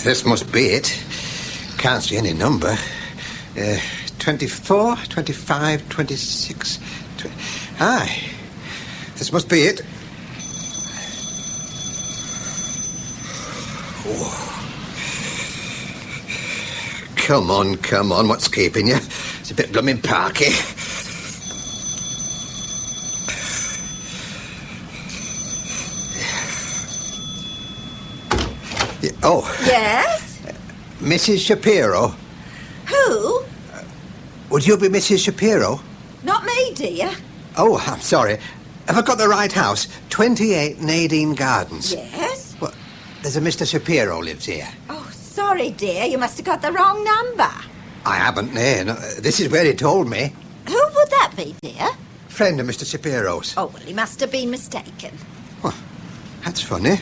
This must be it. Can't see any number. 24, 25, 26... Aye. This must be it. Oh. Come on. What's keeping you? It's a bit blooming parky. Oh. Yes? Mrs. Shapiro? Who? Would you be Mrs. Shapiro? Not me, dear. Oh, I'm sorry. Have I got the right house? 28 Nadine Gardens. Yes? Well, there's a Mr. Shapiro lives here. Oh, sorry, dear. You must have got the wrong number. I haven't, no. This is where he told me. Who would that be, dear? Friend of Mr. Shapiro's. Oh, well, he must have been mistaken. Well, that's funny.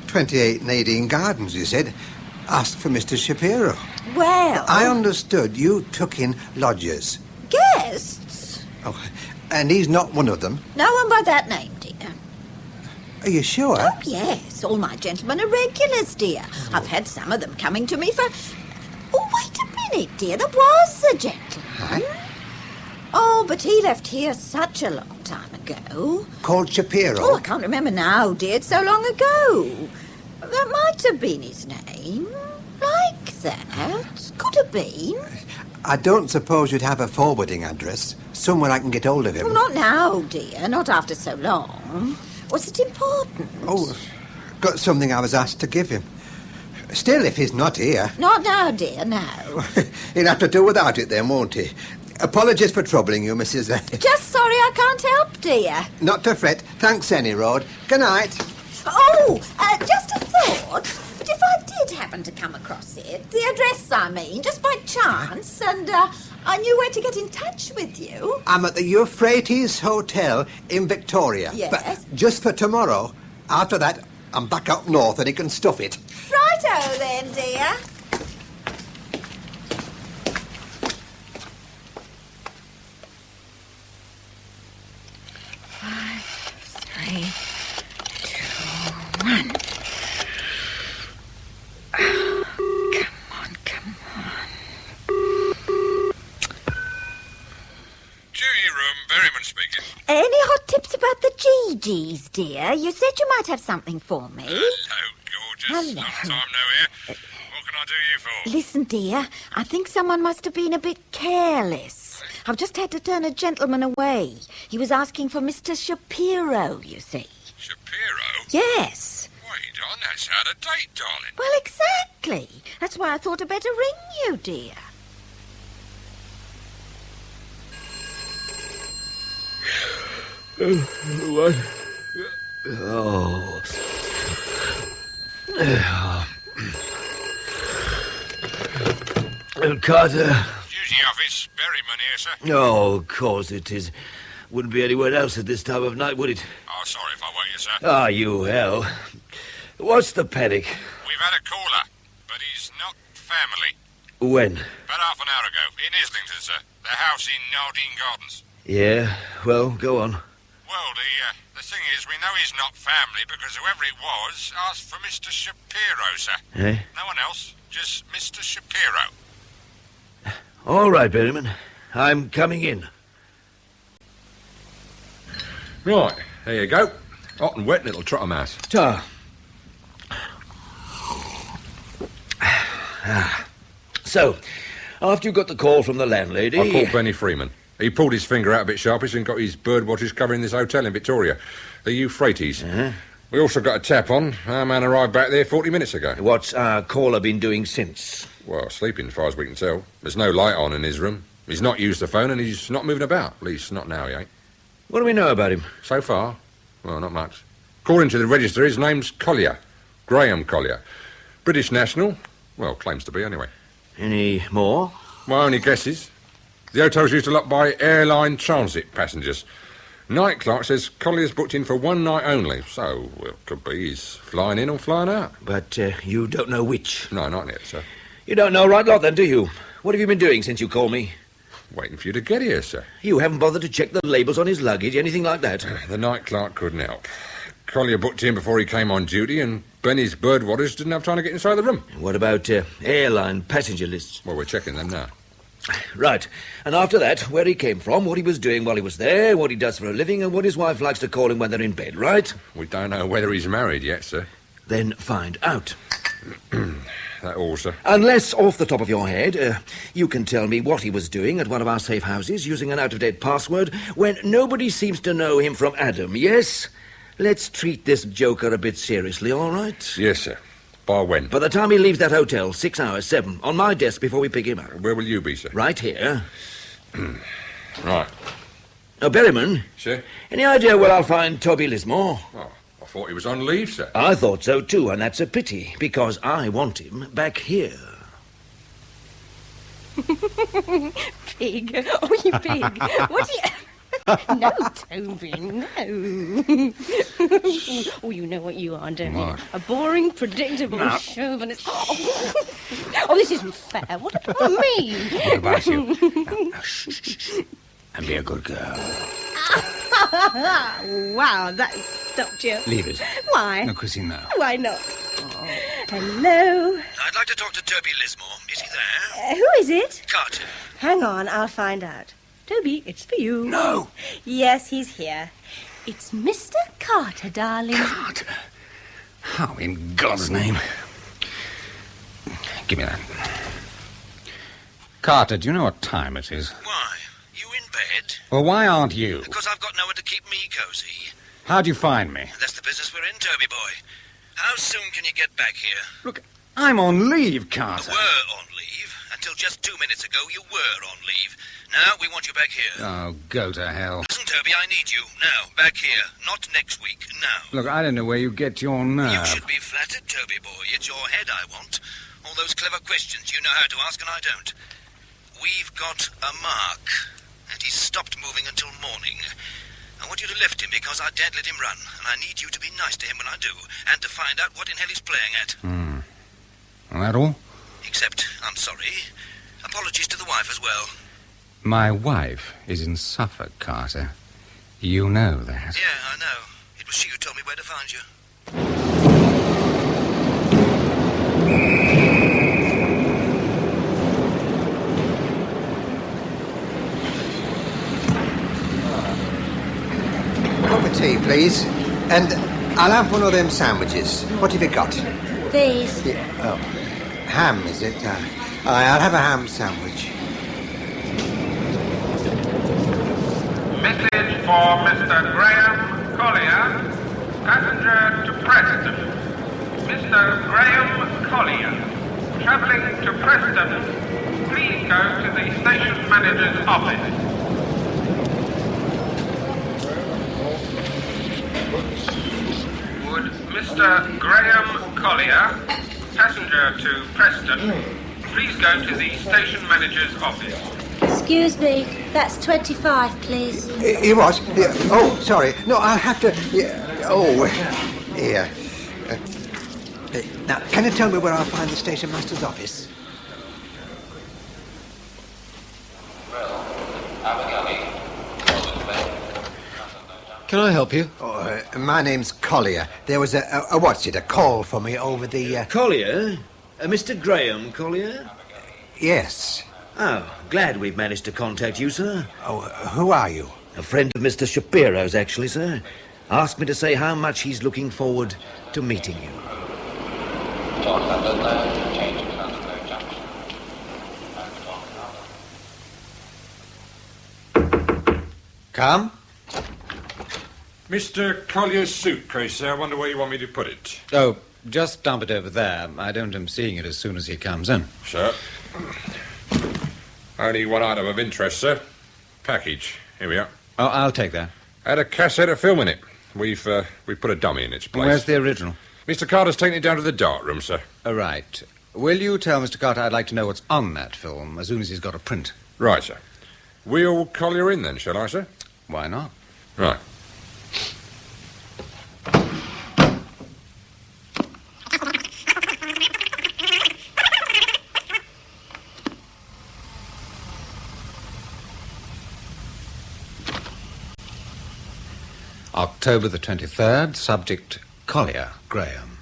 28 Nadine Gardens, you said. Asked for Mr. Shapiro. Well... I understood you took in lodgers. Guests? Oh, and he's not one of them? No one by that name, dear. Are you sure? Oh, yes. All my gentlemen are regulars, dear. Oh. I've had some of them coming to me for... Oh, wait a minute, dear. There was a gentleman. Huh? Oh, but he left here such a long time ago. Called Shapiro? Oh, I can't remember now, dear. It's so long ago. That might have been his name. Like that. Could have been. I don't suppose you'd have a forwarding address. Somewhere I can get hold of him. Well, not now, dear. Not after so long. Was it important? Oh, got something I was asked to give him. Still, if he's not here... Not now, dear, no. He'll have to do without it then, won't he? Apologies for troubling you, Mrs. Just sorry I can't help, dear. Not to fret. Thanks, any road. Good night. Oh, just a thought. But if I did happen to come across it, the address, I mean, just by chance, and I knew where to get in touch with you. I'm at the Euphrates Hotel in Victoria. Yes. But just for tomorrow. After that, I'm back up north and he can stuff it. Righto then, dear. Any hot tips about the GGs, dear? You said you might have something for me. Hello, gorgeous. Hello. Long time no hear. What can I do you for? Listen, dear, I think someone must have been a bit careless. I've just had to turn a gentleman away. He was asking for Mr. Shapiro, you see. Shapiro? Yes. Wait on, that's out of date, darling. Well, exactly. That's why I thought I'd better ring you, dear. What? Oh. Carter. Duty office, Berryman here, sir. Oh, of course it is. Wouldn't be anywhere else at this time of night, would it? Oh, sorry if I woke you, sir. Ah, you hell. What's the panic? We've had a caller, but he's not family. When? About half an hour ago, in Islington, sir. The house in Nadine Gardens. Yeah, well, go on. Well, the thing is, we know he's not family because whoever it was asked for Mr. Shapiro, sir. Eh? No one else, just Mr. Shapiro. All right, Berryman. I'm coming in. Right, there you go. Hot and wet little trotter mouse. So, after you got the call from the landlady... I called Benny Freeman. He pulled his finger out a bit sharpish and got his bird watchers covering this hotel in Victoria, the Euphrates. Uh-huh. We also got a tap on. Our man arrived back there 40 minutes ago. What's our caller been doing since? Well, sleeping, as far as we can tell. There's no light on in his room. He's not used the phone and he's not moving about. At least, not now, he ain't. What do we know about him? So far, well, not much. According to the register, his name's Collier. Graham Collier. British national. Well, claims to be, anyway. Any more? My only guesses. The hotel's used a lot by airline transit passengers. Night clerk says Collier's booked in for one night only, so, well, could be he's flying in or flying out. But you don't know which? No, not yet, sir. You don't know right lot then, do you? What have you been doing since you called me? Waiting for you to get here, sir. You haven't bothered to check the labels on his luggage, anything like that? The night clerk couldn't help. Collier booked in before he came on duty, and Benny's bird watchers didn't have time to get inside the room. What about airline passenger lists? Well, we're checking them now. Right. And after that, where he came from, what he was doing while he was there, what he does for a living, and what his wife likes to call him when they're in bed, right? We don't know whether he's married yet, sir. Then find out. That all, sir. Unless, off the top of your head, you can tell me what he was doing at one of our safe houses using an out-of-date password when nobody seems to know him from Adam, yes? Let's treat this joker a bit seriously, all right? Yes, sir. By when? By the time he leaves that hotel, 6 hours, 7, on my desk before we pick him up. Where will you be, sir? Right here. Right. Now, Berryman. Sir? Any idea where I'll find Toby Lismore? Oh, I thought he was on leave, sir. I thought so, too, and that's a pity, because I want him back here. Pig. Oh, you pig. What do you... No, Toby, no. Oh, you know what you are, don't you? A boring, predictable chauvinist. Oh, this isn't fair. What about me? What about you? Now, shh, shh, shh. And be a good girl. Wow, that stopped you. Leave it. Why? No, Chrissy, no. Why not? Hello? I'd like to talk to Toby Lismore. Is he there? Who is it? Carter. Hang on, I'll find out. Toby, it's for you. No. Yes, he's here. It's Mr. Carter, darling. Carter? How in God's name? Give me that. Carter, do you know what time it is? Why? You in bed? Well, why aren't you? Because I've got nowhere to keep me cozy. How'd you find me? That's the business we're in, Toby boy. How soon can you get back here? Look, I'm on leave, You Carter. were on leave. Until just 2 minutes ago, you were on leave. Now we want you back here. Oh, go to hell. Listen, Toby, I need you. Now, back here. Not next week. Now. Look, I don't know where you get your nerve. You should be flattered, Toby boy. It's your head I want. All those clever questions you know how to ask and I don't. We've got a mark, and he's stopped moving until morning. I want you to lift him because I daren't let him run, and I need you to be nice to him when I do, and to find out what in hell he's playing at. Well, that all? Except, I'm sorry. Apologies to the wife as well. My wife is in Suffolk, Carter. You know that. Yeah, I know. It was she who told me where to find you. Cup of tea, please. And I'll have one of them sandwiches. What have you got? These. Yeah. Oh. Ham, is it? I'll have a ham sandwich. Message for Mr. Graham Collier, passenger to Preston. Mr. Graham Collier, travelling to Preston, please go to the station manager's office. Would Mr. Graham Collier, passenger to Preston, please go to the station manager's office. Excuse me, that's 25, please. He was? Yeah. Oh, sorry. No, I'll have to... Yeah. Oh, here. Now, can you tell me where I'll find the station master's office? Can I help you? Oh, my name's Collier. There was a call for me over the... Collier? Mr. Graham Collier? Yes. Oh, glad we've managed to contact you, sir. Oh, who are you? A friend of Mr. Shapiro's, actually, sir. Asked me to say how much he's looking forward to meeting you. Come. Mr. Collier's suitcase, sir. I wonder where you want me to put it. Oh, just dump it over there. I don't am seeing it as soon as he comes in. Sir. Only one item of interest, sir. Package. Here we are. Oh, I'll take that. Had a cassette of film in it. We've put a dummy in its place. Where's the original? Mr. Carter's taken it down to the darkroom, sir. Right. Will you tell Mr. Carter I'd like to know what's on that film as soon as he's got a print? Right, sir. Wheel Collier in then, shall I, sir? Why not? Right. October the 23rd, subject Collier, Graham.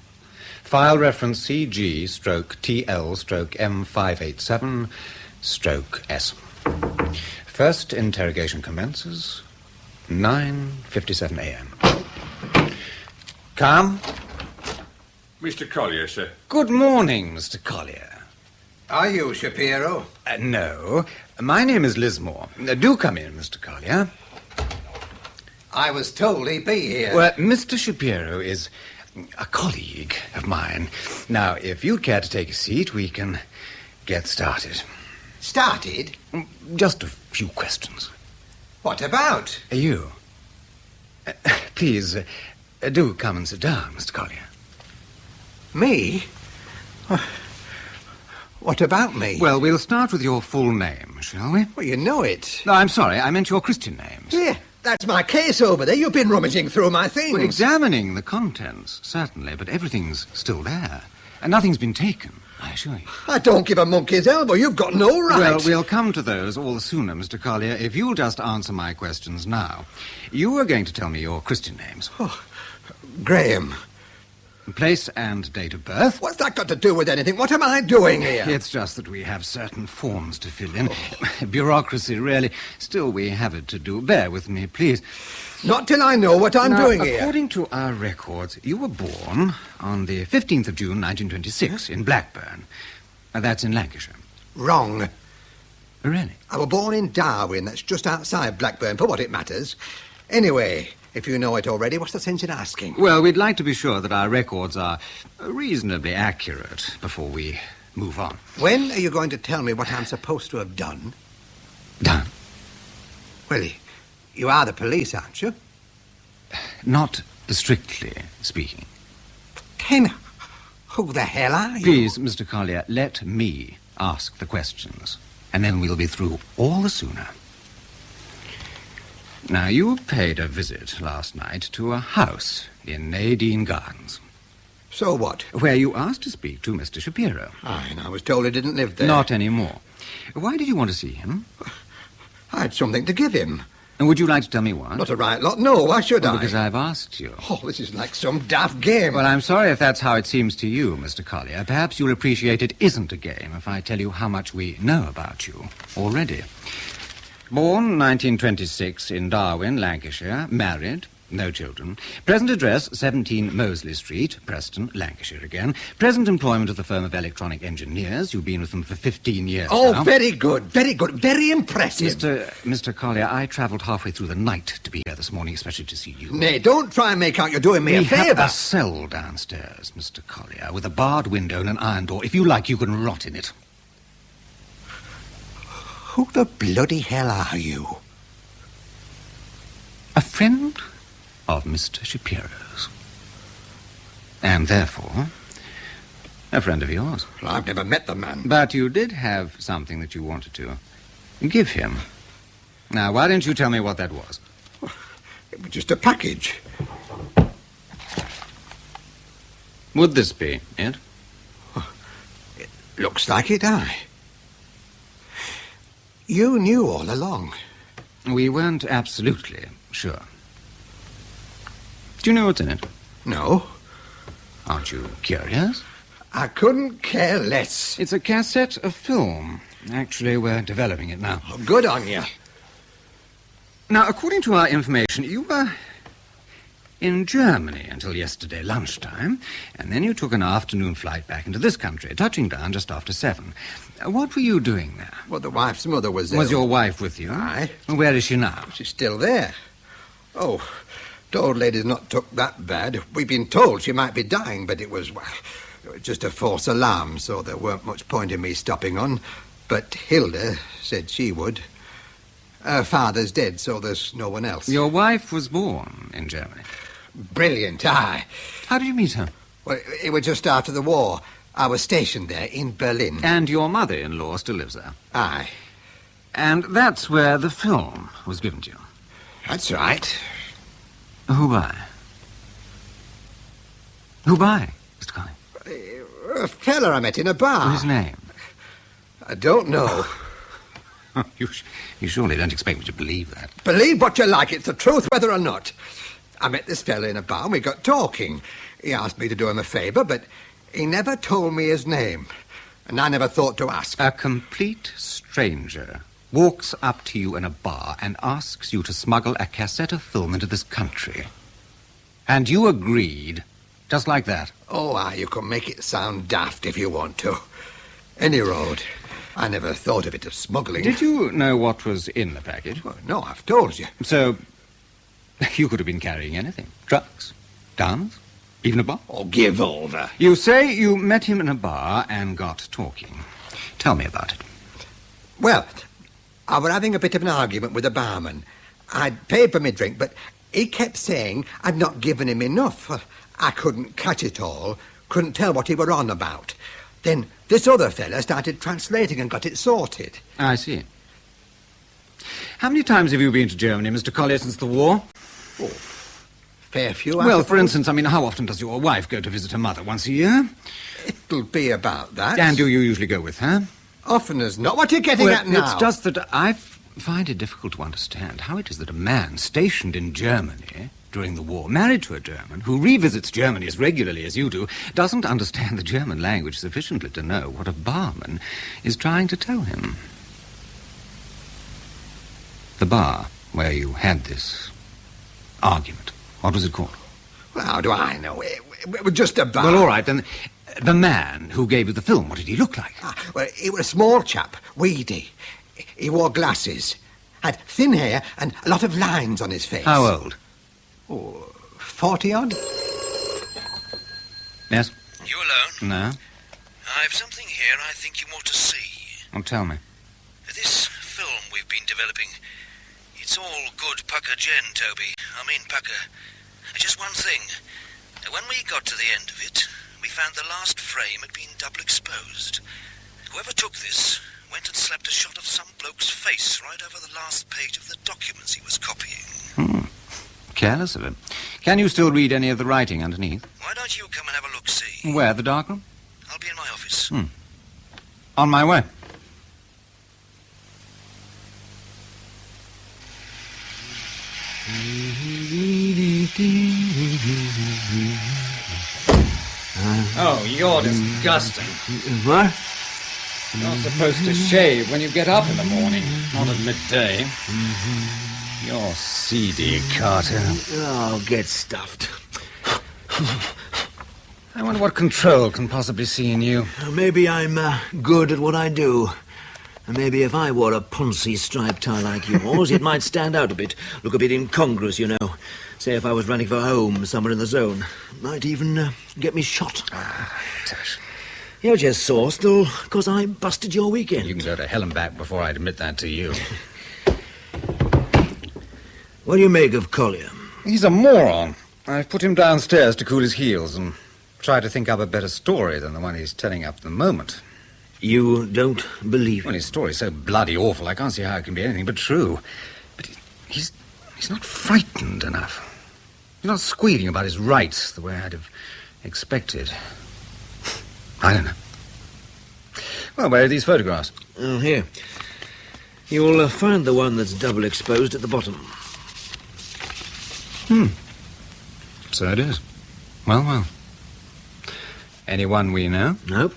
File reference CG/TL/M587/S. First interrogation commences 9:57 a.m. Come. Mr. Collier, sir. Good morning, Mr. Collier. Are you Shapiro? No. My name is Lismore. Do come in, Mr. Collier. I was told he'd be here. Well, Mr. Shapiro is a colleague of mine. Now, if you'd care to take a seat, we can get started. Started? Just a few questions. What about? You. Please, do come and sit down, Mr. Collier. Me? What about me? Well, we'll start with your full name, shall we? Well, you know it. No, I'm sorry. I meant your Christian names. Here, that's my case over there. You've been rummaging through my things. Well, examining the contents, certainly, but everything's still there. And nothing's been taken, I assure you. I don't give a monkey's elbow. You've got no right. Well, we'll come to those all the sooner, Mr. Collier, if you'll just answer my questions now. You were going to tell me your Christian names. Oh, Graham. Place and date of birth. What's that got to do with anything? What am I doing here? It's just that we have certain forms to fill in. Bureaucracy, really. Still, we have it to do. Bear with me, please. Not till I know what I'm doing here. According to our records, you were born on the 15th of June, 1926, in Blackburn. That's in Lancashire. Wrong. Really? I was born in Darwin. That's just outside Blackburn, for what it matters. Anyway, if you know it already, what's the sense in asking? Well, we'd like to be sure that our records are reasonably accurate before we move on. When are you going to tell me what I'm supposed to have done? Done? Well, you are the police, aren't you? Not strictly speaking. Then who the hell are you? Please, Mr. Collier, let me ask the questions, and then we'll be through all the sooner. Now, you paid a visit last night to a house in Nadine Gardens. So what? Where you asked to speak to Mr. Shapiro. Aye, and I was told he didn't live there. Not anymore. Why did you want to see him? I had something to give him. And would you like to tell me what? Not a right lot, no. Why should I? Because I've asked you. Oh, this is like some daft game. Well, I'm sorry if that's how it seems to you, Mr. Collier. Perhaps you'll appreciate it isn't a game if I tell you how much we know about you already. Born 1926 in Darwin, Lancashire. Married. No children. Present address, 17 Mosley Street, Preston, Lancashire again. Present employment of the firm of electronic engineers. You've been with them for 15 years now. Oh, very good, very impressive. Mr. Collier, I travelled halfway through the night to be here this morning, especially to see you. Nay, don't try and make out you're doing me a favour. We have a cell downstairs, Mr. Collier, with a barred window and an iron door. If you like, you can rot in it. Who the bloody hell are you? A friend of Mr. Shapiro's. And therefore, a friend of yours. Well, I've never met the man. But you did have something that you wanted to give him. Now, why didn't you tell me what that was? It was just a package. Would this be it? It looks like it, aye. You knew all along. We weren't absolutely sure. Do you know what's in it? No. Aren't you curious? I couldn't care less. It's a cassette of film. Actually, we're developing it now. Oh, good on you. Now, according to our information, you were in Germany until yesterday lunchtime, and then you took an afternoon flight back into this country, touching down just after 7. What were you doing there? Well, the wife's mother was there. Was your wife with you? Aye. Where is she now? She's still there. Oh, the old lady's not took that bad. We've been told she might be dying, but it was just a false alarm, so there weren't much point in me stopping on. But Hilda said she would. Her father's dead, so there's no one else. Your wife was born in Germany? Brilliant, aye. How did you meet her? Well, it was just after the war. I was stationed there in Berlin. And your mother-in-law still lives there? Aye. And that's where the film was given to you? That's right. Who by? Who by, Mr. Collier? A fella I met in a bar. His name? I don't know. You surely don't expect me to believe that. Believe what you like. It's the truth, whether or not. I met this fella in a bar and we got talking. He asked me to do him a favour, but he never told me his name. And I never thought to ask. A complete stranger walks up to you in a bar and asks you to smuggle a cassette of film into this country. And you agreed, just like that. Oh, you can make it sound daft if you want to. Any road. I never thought of it as smuggling. Did you know what was in the package? Well, no, I've told you. So, you could have been carrying anything. Drugs, guns, even a bomb. Oh, give over. You say you met him in a bar and got talking. Tell me about it. Well, I were having a bit of an argument with the barman. I'd paid for my drink, but he kept saying I'd not given him enough. I couldn't catch it all, couldn't tell what he were on about. Then this other fella started translating and got it sorted. I see. How many times have you been to Germany, Mr. Collier, since the war? Oh, fair few. I Well, suppose. for instance, how often does your wife go to visit her mother? Once a year? It'll be about that. And do you usually go with her? Often as not. What are you getting at now? It's just that I find it difficult to understand how it is that a man stationed in Germany during the war, married to a German, who revisits Germany as regularly as you do, doesn't understand the German language sufficiently to know what a barman is trying to tell him. The bar where you had this argument, what was it called? Well, how do I know? It was just a bar. Well, all right, then. The man who gave you the film, what did he look like? Well, he was a small chap, weedy. He wore glasses, had thin hair and a lot of lines on his face. How old? Oh, 40-odd. Yes? You alone? No? I've something here I think you ought to see. Well, tell me. This film we've been developing, it's all good pucker gen, Toby. I mean pucker. Just one thing. When we got to the end of it, we found the last frame had been double exposed. Whoever took this went and slapped a shot of some bloke's face right over the last page of the documents he was copying. Careless of him. Can you still read any of the writing underneath? Why don't you come and have a look-see? Where, the darkroom? I'll be in my office. On my way. Oh, you're disgusting. What? You're not supposed to shave when you get up in the morning, not at midday. You're seedy, Carter. Oh, get stuffed. I wonder what control can possibly see in you. Maybe I'm good at what I do. And maybe if I wore a Ponzi striped tie like yours, it might stand out a bit, look a bit incongruous, you know. Say if I was running for home somewhere in the zone. Might even get me shot. Tush. You're just sore still because I busted your weekend. You can go to hell and back before I'd admit that to you. What do you make of Collier? He's a moron. I've put him downstairs to cool his heels and try to think up a better story than the one he's telling up at the moment. You don't believe Well, it? his story's so bloody awful, I can't see how it can be anything but true. But he's not frightened enough. He's not squealing about his rights the way I'd have expected. I don't know. Well, where are these photographs? Oh, here. You'll find the one that's double exposed at the bottom. So it is. Well. Anyone we know? Nope.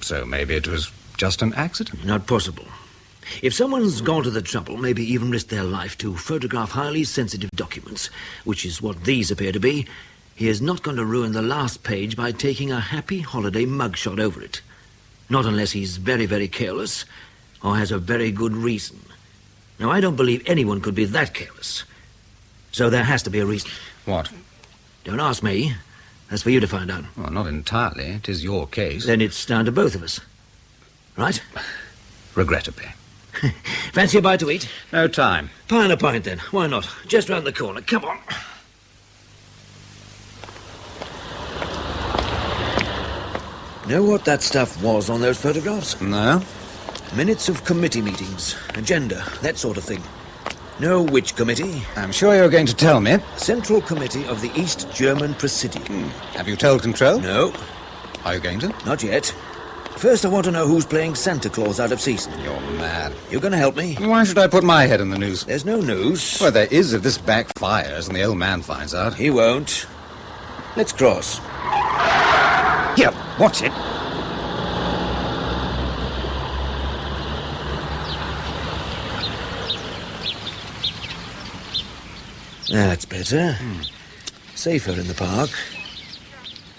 So maybe it was just an accident. Not possible. If someone's gone to the trouble, maybe even risked their life to photograph highly sensitive documents, which is what these appear to be, he is not going to ruin the last page by taking a happy holiday mugshot over it. Not unless he's very, very careless or has a very good reason. Now, I don't believe anyone could be that careless. So there has to be a reason. What? Don't ask me. That's for you to find out. Well, not entirely. It is your case. Then it's down to both of us. Right? Regrettably. Fancy a bite to eat? No time. Pie and a pint, then. Why not? Just round the corner. Come on. Know what that stuff was on those photographs? No? Minutes of committee meetings, agenda, that sort of thing. Know which committee? I'm sure you're going to tell me. Central Committee of the East German Presidium. Have you told Control? No, Are you going to? not yet. First, I want to know who's playing Santa Claus out of season. You're mad. You going to help me? Why should I put my head in the noose? There's no news. Well, there is if this backfires and the old man finds out. He won't. Let's cross. Here, watch it. That's better. Safer in the park.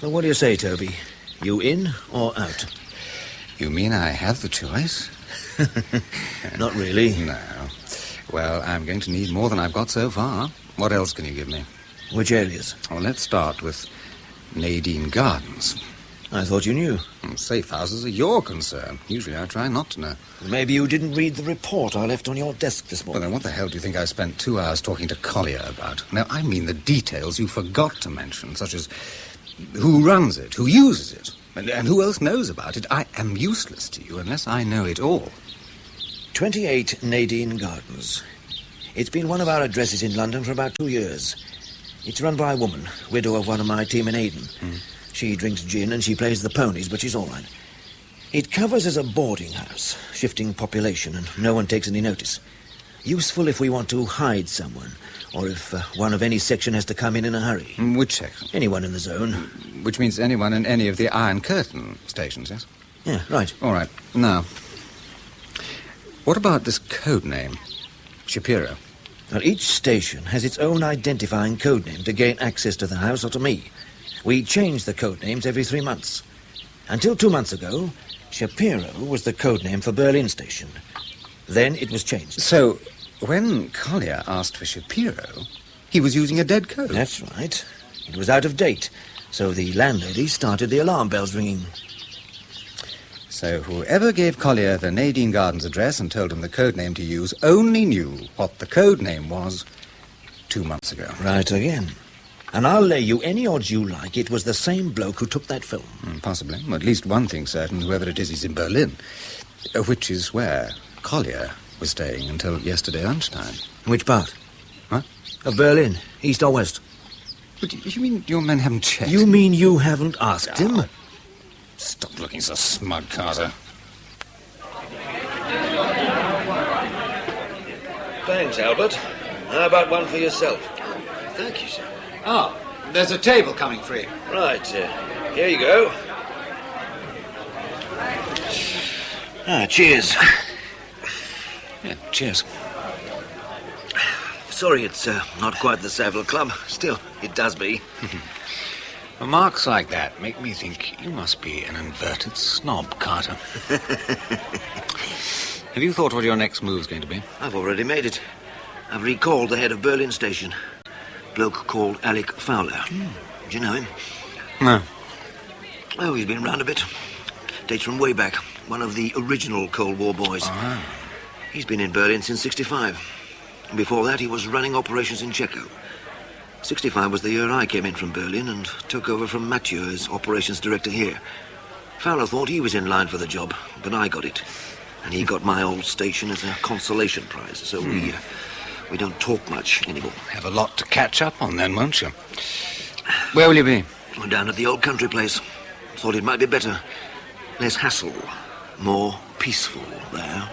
Well, what do you say, Toby? You in or out? You mean I have the choice? Not really. No. Well, I'm going to need more than I've got so far. What else can you give me? Which areas? Well, let's start with Nadine Gardens. I thought you knew. Safe houses are your concern. Usually I try not to know. Maybe you didn't read the report I left on your desk this Well, morning. then what the hell do you think I spent 2 hours talking to Collier about? Now, I mean the details you forgot to mention, such as who runs it, who uses it, and who else knows about it. I am useless to you unless I know it all. 28 Nadine Gardens. It's been one of our addresses in London for about 2 years. It's run by a woman, widow of one of my team in Aden. She drinks gin and she plays the ponies, but she's all right. It covers as a boarding house, shifting population, and no one takes any notice. Useful if we want to hide someone, or if one of any section has to come in a hurry. Which section? Anyone in the zone. Which means anyone in any of the Iron Curtain stations, yes? Yeah, right. All right. Now, what about this code name? Shapiro. Well, each station has its own identifying code name to gain access to the house or to me. We change the code names every 3 months. Until 2 months ago, Shapiro was the code name for Berlin Station. Then it was changed. So, when Collier asked for Shapiro, he was using a dead code? That's right. It was out of date, so the landlady started the alarm bells ringing. So whoever gave Collier the Nadine Gardens address and told him the code name to use only knew what the code name was 2 months ago. Right again. And I'll lay you any odds you like it was the same bloke who took that film. Possibly. Well, at least one thing's certain, whoever it is in Berlin, which is where Collier was staying until yesterday lunchtime. Which part? Huh? Of Berlin, east or west? But you mean your men haven't checked? You mean you haven't asked him? Stop looking so smug, Carter. Thanks, Albert. How about one for yourself? Thank you, sir. Oh, there's a table coming free. Right, here you go. Cheers. Yeah, cheers. Sorry it's not quite the Savile Club. Still, it does be. Remarks like that make me think you must be an inverted snob, Carter. Have you thought what your next move's going to be? I've already made it. I've recalled the head of Berlin Station. Bloke called Alec Fowler. Do you know him? No. Oh, he's been round a bit. Dates from way back. One of the original Cold War boys. Uh-huh. He's been in Berlin since 65. And before that, he was running operations in Checo. 65 was the year I came in from Berlin and took over from Mathieu as operations director here. Fowler thought he was in line for the job, but I got it. And he got my old station as a consolation prize, so we don't talk much anymore. Have a lot to catch up on then, won't you? Where will you be? We're down at the old country place. Thought it might be better. Less hassle. More peaceful there.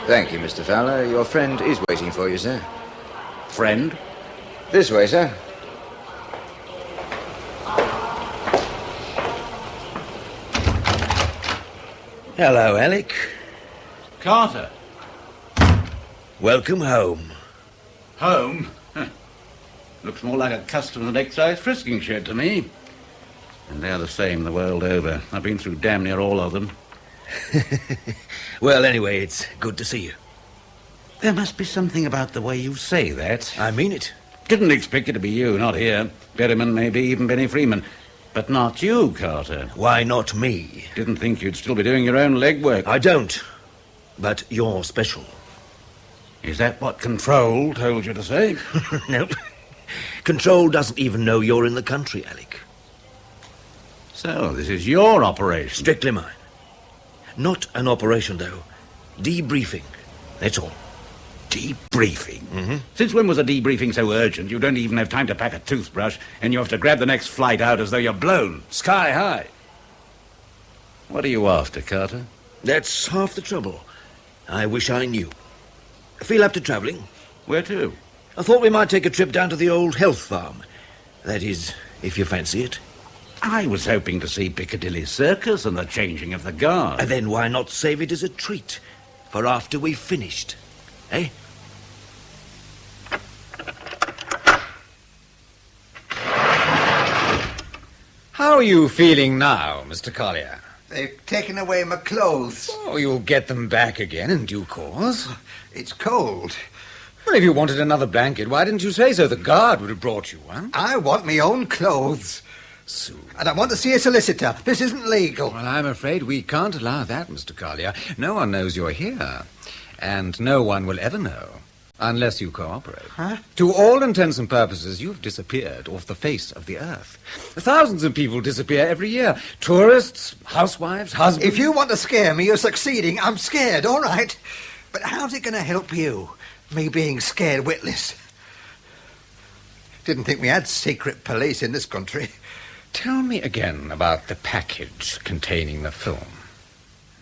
Thank you, Mr. Fowler. Your friend is waiting for you, sir. Friend? This way, sir. Hello, Alec. Carter. Welcome home. Home? Huh. Looks more like a customs and excise frisking shed to me. And they're the same the world over. I've been through damn near all of them. Well, anyway, it's good to see you. There must be something about the way you say that. I mean it. Didn't expect it to be you, not here. Berryman, maybe, even Benny Freeman. But not you, Carter. Why not me? Didn't think you'd still be doing your own legwork. I don't. But you're special. Is that what Control told you to say? Nope. Control doesn't even know you're in the country, Alec. So, this is your operation? Strictly mine. Not an operation, though. Debriefing. That's all. Debriefing? Mm-hmm. Since when was a debriefing so urgent you don't even have time to pack a toothbrush and you have to grab the next flight out as though you're blown sky high? What are you after, Carter? That's half the trouble. I wish I knew. Feel up to travelling? Where to? I thought we might take a trip down to the old health farm. That is, if you fancy it. I was hoping to see Piccadilly Circus and the changing of the guard. And then why not save it as a treat for after we've finished? Eh? How are you feeling now, Mr. Collier? They've taken away my clothes. Oh, you'll get them back again in due course. It's cold. Well, if you wanted another blanket, why didn't you say so? The guard would have brought you one. I want my own clothes. So, And I want to see a solicitor. This isn't legal. well, I'm afraid we can't allow that, Mr. Collier. No one knows you're here. And no one will ever know. Unless you cooperate. Huh? To all intents and purposes, you've disappeared off the face of the earth. Thousands of people disappear every year. Tourists, housewives, husbands... If you want to scare me, you're succeeding. I'm scared, all right. But how's it going to help you, me being scared witless? Didn't think we had secret police in this country. Tell me again about the package containing the film.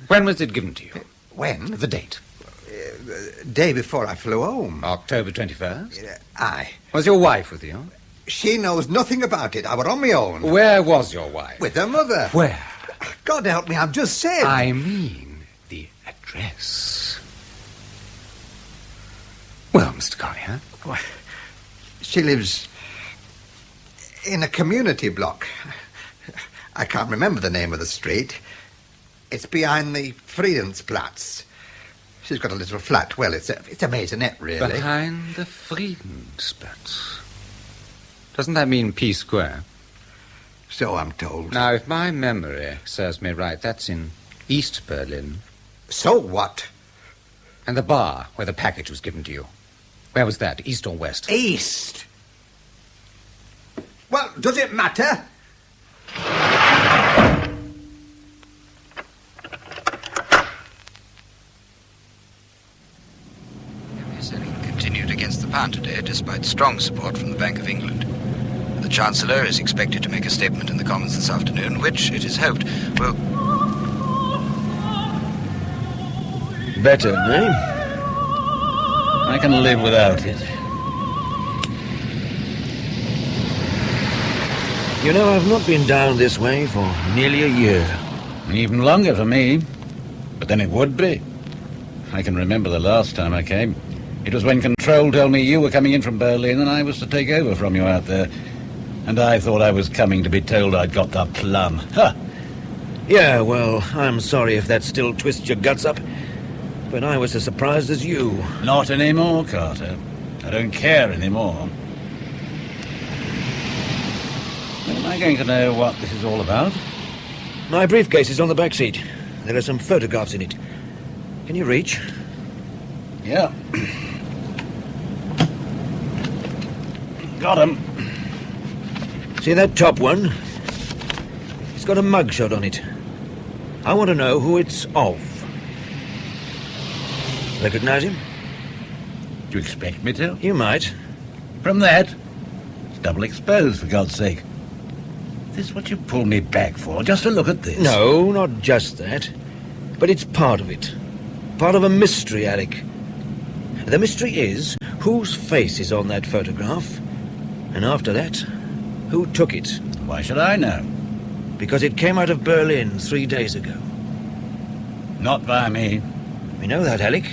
When was it given to you? When? The date. Day before I flew home. October 21st? Aye. Was your wife with you? She knows nothing about it. I were on my own. Where was your wife? With her mother. Where? God help me, I'm just saying. I mean the address. Well, Mr. Collier? Well, she lives in a community block. I can't remember the name of the street. It's behind the Friedensplatz. She's got a little flat. Well, it's a maisonette, really. Behind the Friedensplatz. Doesn't that mean P Square? So I'm told. Now, if my memory serves me right, that's in East Berlin. So what? And the bar where the package was given to you. Where was that, east or west? East. Well, does it matter? Selling continued against the pound today, despite strong support from the Bank of England. The Chancellor is expected to make a statement in the Commons this afternoon, which, it is hoped, will... Better, eh? I can live without it. You know, I've not been down this way for nearly a year. Even longer for me. But then it would be. I can remember the last time I came. It was when Control told me you were coming in from Berlin and I was to take over from you out there. And I thought I was coming to be told I'd got the plum. Ha! Yeah, well, I'm sorry if that still twists your guts up. But I was as surprised as you. Not anymore, Carter. I don't care anymore. When am I going to know what this is all about? My briefcase is on the back seat. There are some photographs in it. Can you reach? Yeah. Got him. See that top one? It's got a mugshot on it. I want to know who it's of. Recognize him? Do you expect me to? You might. From that? It's double exposed, for God's sake. Is this what you pulled me back for? Just to look at this? No, not just that. But it's part of it. Part of a mystery, Alec. The mystery is whose face is on that photograph. And after that, who took it. Why should I know? Because it came out of Berlin 3 days ago. Not by me. We know that, Alec.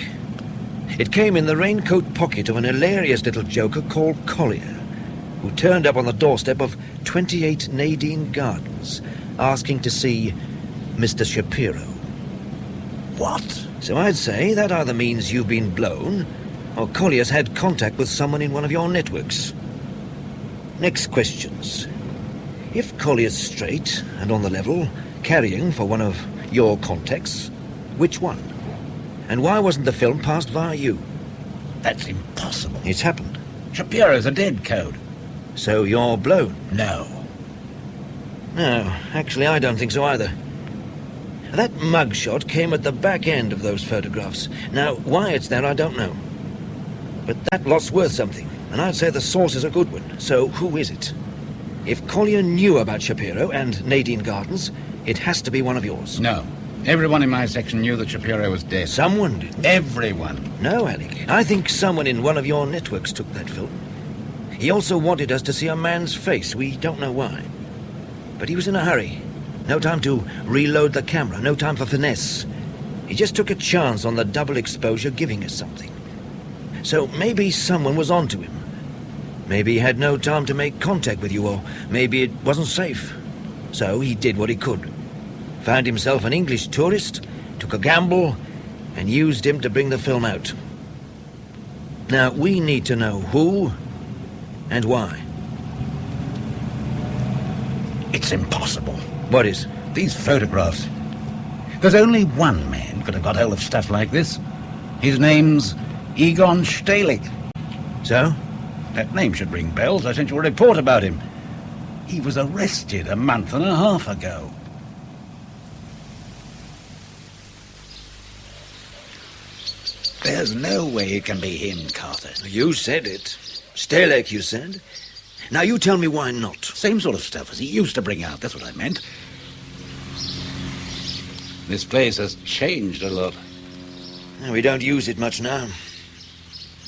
It came in the raincoat pocket of an hilarious little joker called Collier, who turned up on the doorstep of 28 Nadine Gardens, asking to see Mr. Shapiro. What? So I'd say that either means you've been blown, or Collier's had contact with someone in one of your networks. Next questions. If Collier's straight and on the level, carrying for one of your contacts, which one? And why wasn't the film passed via you? That's impossible. It's happened. Shapiro's a dead code. So you're blown? No. No, actually, I don't think so either. That mugshot came at the back end of those photographs. Now, why it's there, I don't know. But that lot's worth something, and I'd say the source is a good one. So, who is it? If Collier knew about Shapiro and Nadine Gardens, it has to be one of yours. No. Everyone in my section knew that Shapiro was dead. Someone did. Everyone. No, Alec. I think someone in one of your networks took that film. He also wanted us to see a man's face. We don't know why. But he was in a hurry. No time to reload the camera, no time for finesse. He just took a chance on the double exposure giving us something. So maybe someone was onto him. Maybe he had no time to make contact with you, or maybe it wasn't safe. So he did what he could. Found himself an English tourist, took a gamble, and used him to bring the film out. Now, we need to know who and why. It's impossible. What is? These photographs. There's only one man could have got hold of stuff like this. His name's Egon Stehlik. So? That name should ring bells. I sent you a report about him. He was arrested a month and a half ago. There's no way it can be him, Carter. You said it. Stehlik, you said. Now you tell me why not. Same sort of stuff as he used to bring out, that's what I meant. This place has changed a lot. We don't use it much now.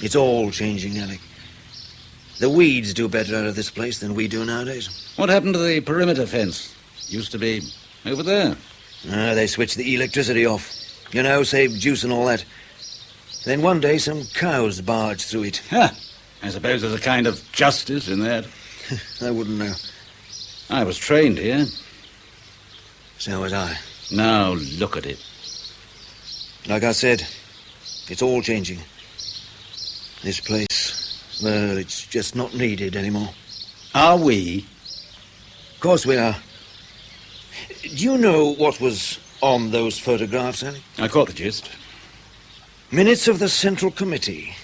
It's all changing, Alec. The weeds do better out of this place than we do nowadays. What happened to the perimeter fence? Used to be over there. They switched the electricity off. You know, saved juice and all that. Then one day some cows barged through it. Ha! I suppose there's a kind of justice in that. I wouldn't know. I was trained here. So was I. Now look at it. Like I said, it's all changing. This place, well, it's just not needed anymore. Are we? Of course we are. Do you know what was on those photographs, Annie? I caught the gist. Minutes of the Central Committee.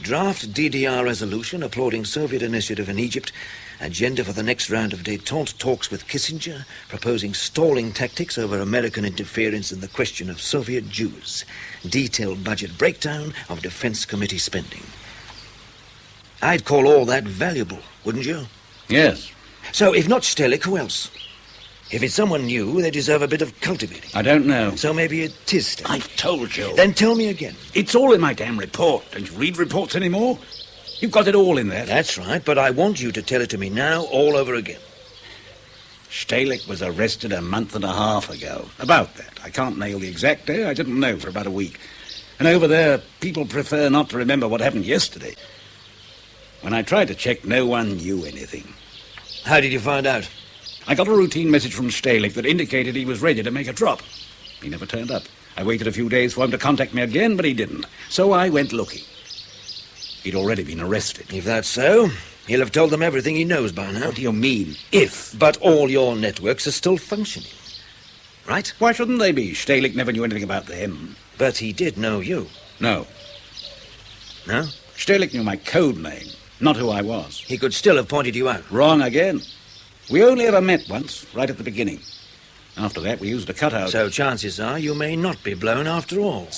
Draft DDR resolution applauding Soviet initiative in Egypt. Agenda for the next round of détente talks with Kissinger, proposing stalling tactics over American interference in the question of Soviet Jews. Detailed budget breakdown of Defense Committee spending. I'd call all that valuable, wouldn't you? Yes. So if not Stehlik, who else? If it's someone new, they deserve a bit of cultivating. I don't know. So maybe it is Stehlik. I told you. Then tell me again. It's all in my damn report. Don't you read reports anymore? You've got it all in there. That's right, but I want you to tell it to me now all over again. Stehlik was arrested a month and a half ago. About that. I can't nail the exact day. I didn't know for about a week. And over there, people prefer not to remember what happened yesterday. When I tried to check, no one knew anything. How did you find out? I got a routine message from Stehlik that indicated he was ready to make a drop. He never turned up. I waited a few days for him to contact me again, but he didn't. So I went looking. He'd already been arrested. If that's so, he'll have told them everything he knows by now. What do you mean, if? But all your networks are still functioning, right? Why shouldn't they be? Stehlik never knew anything about them. But he did know you. No. No? Stehlik knew my code name, not who I was. He could still have pointed you out. Wrong again. We only ever met once, right at the beginning. After that, we used a cutout. So chances are you may not be blown after all.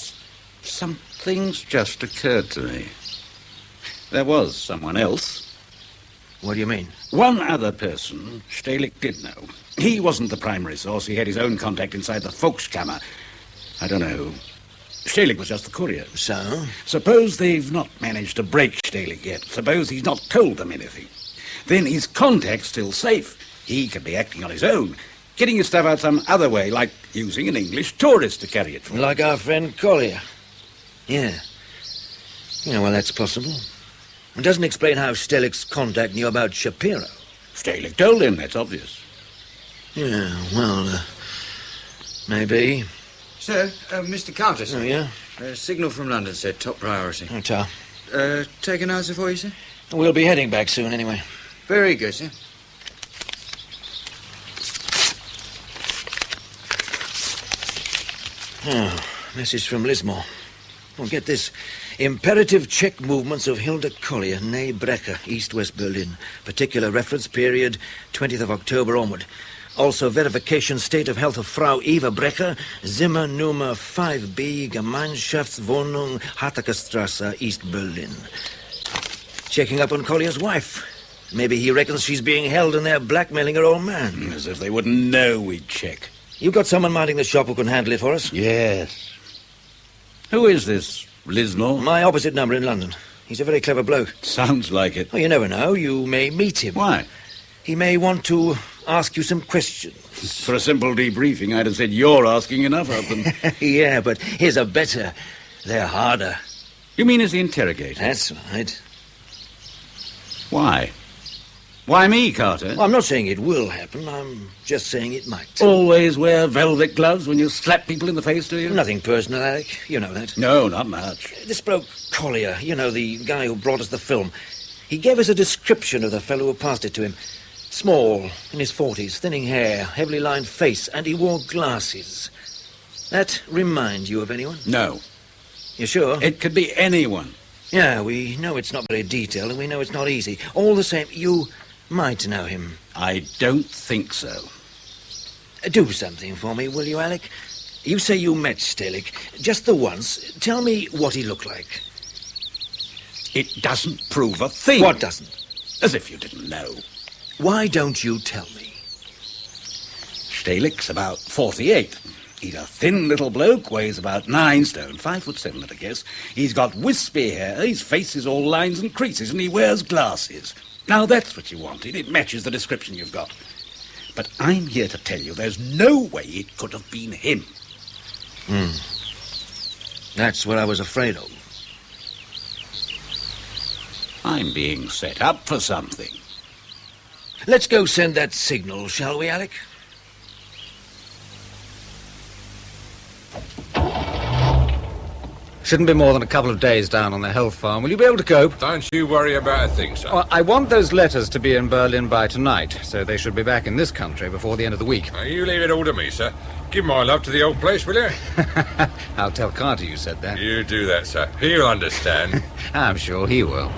Something's just occurred to me. There was someone else. What do you mean? One other person Stehlik did know. He wasn't the primary source. He had his own contact inside the Volkskammer. I don't know who. Stehlik was just the courier. So? Suppose they've not managed to break Stehlik yet. Suppose he's not told them anything. Then his contact's still safe. He could be acting on his own, getting his stuff out some other way, like using an English tourist to carry it for him. Like our friend Collier. Yeah. Yeah, well, that's possible. It doesn't explain how Stehlik's contact knew about Shapiro. Stehlik told him, that's obvious. Yeah, well, maybe. Sir, Mr. Carter, sir. Oh, yeah? Signal from London, sir. Top priority. Oh, ta. Take an answer for you, sir? We'll be heading back soon, anyway. Very good, sir. Oh, message from Lismore. Well, get this. Imperative check movements of Hilda Collier, née Brecher, East-West Berlin. Particular reference period, 20th of October onward. Also verification state of health of Frau Eva Brecher, Zimmer Nummer 5B, Gemeinschaftswohnung, Hartakerstrasse, East Berlin. Checking up on Collier's wife. Maybe he reckons she's being held and they're blackmailing her old man. As if they wouldn't know we'd check. You got someone minding the shop who can handle it for us? Yes. Who is this, Lismore? My opposite number in London. He's a very clever bloke. Sounds like it. Well, you never know. You may meet him. Why? He may want to ask you some questions. For a simple debriefing, I'd have said you're asking enough of them. Yeah, but here's a better. They're harder. You mean as the interrogator? That's right. Why? Why me, Carter? Well, I'm not saying it will happen. I'm just saying it might. Always wear velvet gloves when you slap people in the face, do you? Nothing personal, Alec. You know that. No, not much. This bloke, Collier, you know, the guy who brought us the film, he gave us a description of the fellow who passed it to him. Small, in his 40s, thinning hair, heavily lined face, and he wore glasses. That remind you of anyone? No. You sure? It could be anyone. Yeah, we know it's not very detailed, and we know it's not easy. All the same, you might know him. I don't think so. Do something for me, will you, Alec? You say you met Stelic. Just the once. Tell me what he looked like. It doesn't prove a thing. What doesn't? As if you didn't know. Why don't you tell me? Stelic's about 48. He's a thin little bloke, weighs about 9 stone, 5'7" at a guess. He's got wispy hair, his face is all lines and creases, and he wears glasses. Now that's what you wanted. It matches the description you've got. But I'm here to tell you there's no way it could have been him. That's what I was afraid of. I'm being set up for something. Let's go send that signal, shall we, Alec? Shouldn't be more than a couple of days down on the health farm. Will you be able to cope? Don't you worry about a thing, sir. Well, I want those letters to be in Berlin by tonight, so they should be back in this country before the end of the week. Now, you leave it all to me, sir. Give my love to the old place, will you? I'll tell Carter you said that. You do that, sir. He'll understand. I'm sure he will.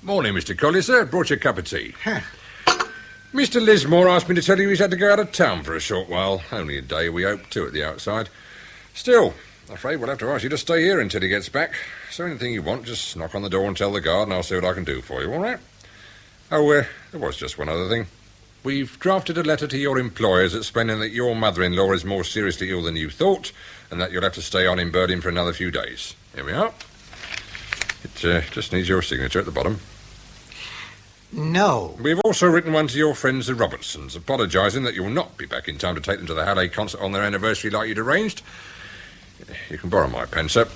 Morning, Mr. Collier, sir. Brought you a cup of tea. Mr. Lismore asked me to tell you he's had to go out of town for a short while. Only a day, we hope, two at the outside. Still, I'm afraid we'll have to ask you to stay here until he gets back. So anything you want, just knock on the door and tell the guard, and I'll see what I can do for you, all right? Oh, there was just one other thing. We've drafted a letter to your employers explaining that your mother-in-law is more seriously ill than you thought, and that you'll have to stay on in Berlin for another few days. Here we are. It just needs your signature at the bottom. No. We've also written one to your friends, the Robertsons, apologising that you'll not be back in time to take them to the Halle concert on their anniversary like you'd arranged. You can borrow my pen, sir.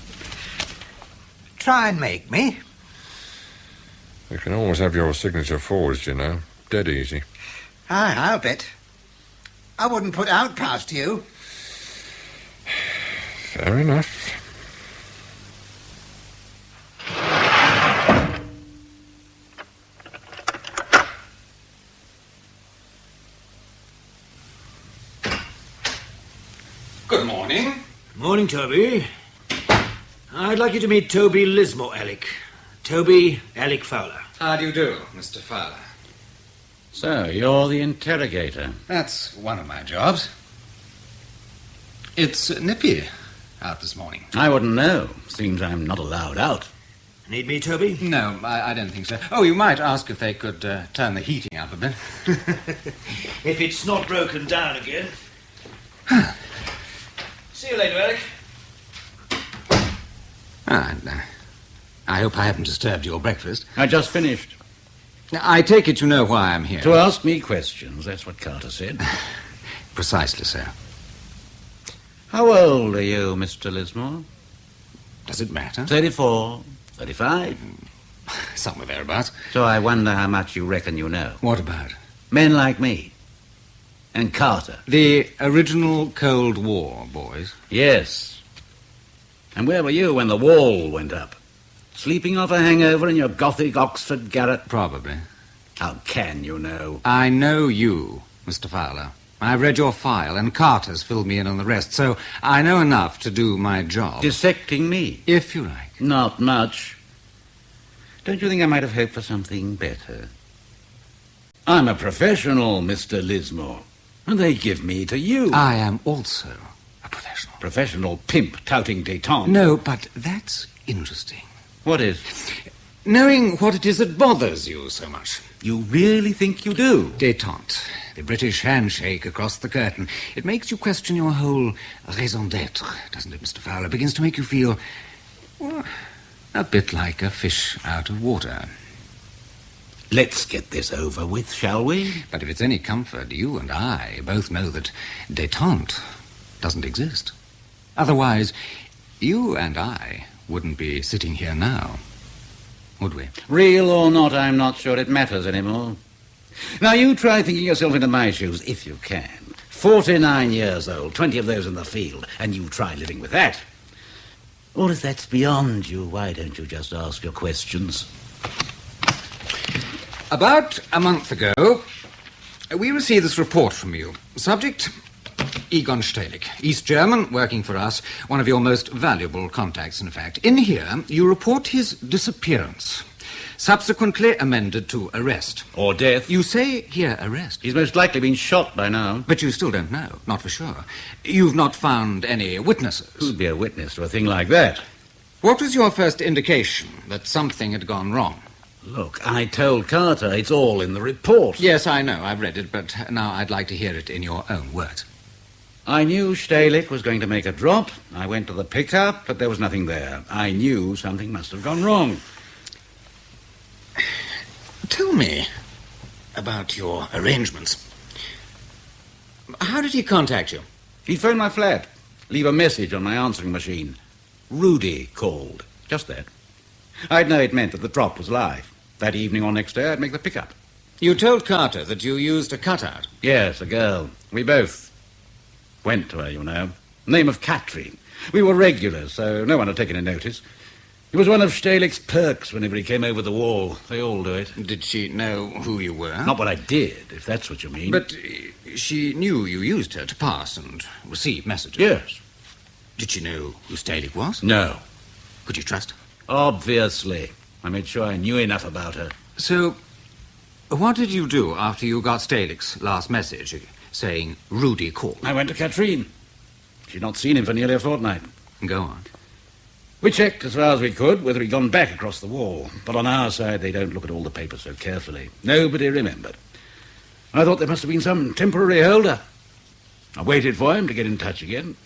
Try and make me. You can always have your signature forged, you know. Dead easy. I'll bet. I wouldn't put out past you. Fair enough. Good morning. Morning, Toby. I'd like you to meet Toby Lismore, Alec. Toby Alec Fowler. How do you do, Mr. Fowler? So, you're the interrogator. That's one of my jobs. It's nippy out this morning. I wouldn't know. Seems I'm not allowed out. Need me, Toby? No, I don't think so. Oh, you might ask if they could turn the heating up a bit. If it's not broken down again. See you later, Alec. I hope I haven't disturbed your breakfast. I just finished. I take it you know why I'm here. To ask me questions, that's what Carter said. Precisely so. How old are you, Mr. Lismore? Does it matter? 34, 35? Somewhere thereabouts. So I wonder how much you reckon you know. What about? Men like me. And Carter. The original Cold War, boys. Yes. And where were you when the wall went up? Sleeping off a hangover in your gothic Oxford garret? Probably. How can you know? I know you, Mr. Fowler. I've read your file, and Carter's filled me in on the rest, so I know enough to do my job. Dissecting me? If you like. Not much. Don't you think I might have hoped for something better? I'm a professional, Mr. Lismore, and they give me to you. I am also a professional. Professional pimp touting détente. No, but that's interesting. What is? Knowing what it is that bothers you so much. You really think you do? Détente. The British handshake across the curtain. It makes you question your whole raison d'être, doesn't it, Mr. Fowler? It begins to make you feel, well, a bit like a fish out of water. Let's get this over with, shall we? But if it's any comfort, you and I both know that détente doesn't exist. Otherwise, you and I wouldn't be sitting here now, would we? Real or not, I'm not sure it matters anymore. Now, you try thinking yourself into my shoes, if you can. 49 years old, 20 of those in the field, and you try living with that. Or if that's beyond you, why don't you just ask your questions? About a month ago, we received this report from you. Subject, Egon Stehlik, East German, working for us, one of your most valuable contacts, in fact. In here, you report his disappearance, subsequently amended to arrest. Or death. You say here arrest. He's most likely been shot by now. But you still don't know, not for sure. You've not found any witnesses. Who'd be a witness to a thing like that? What was your first indication that something had gone wrong? Look, I told Carter it's all in the report. Yes, I know, I've read it, but now I'd like to hear it in your own words. I knew Stehlik was going to make a drop. I went to the pickup, but there was nothing there. I knew something must have gone wrong. Tell me about your arrangements. How did he contact you? He phoned my flat. Leave a message on my answering machine. Rudy called. Just that. I'd know it meant that the drop was live. That evening or next day, I'd make the pickup. You told Carter that you used a cutout? Yes, a girl. We both went to her, you know. Name of Katrin. We were regulars, so no one had taken a notice. It was one of Stehlik's perks whenever he came over the wall. They all do it. Did she know who you were? Not what I did, if that's what you mean. But she knew you used her to pass and receive messages? Yes. Did she know who Stehlik was? No. Could you trust her? Obviously. I made sure I knew enough about her. So, what did you do after you got Stehlik's last message saying Rudy called? I went to Katrin. She'd not seen him for nearly a fortnight. Go on. We checked as far as we could whether he'd gone back across the wall. But on our side, they don't look at all the papers so carefully. Nobody remembered. I thought there must have been some temporary holder. I waited for him to get in touch again.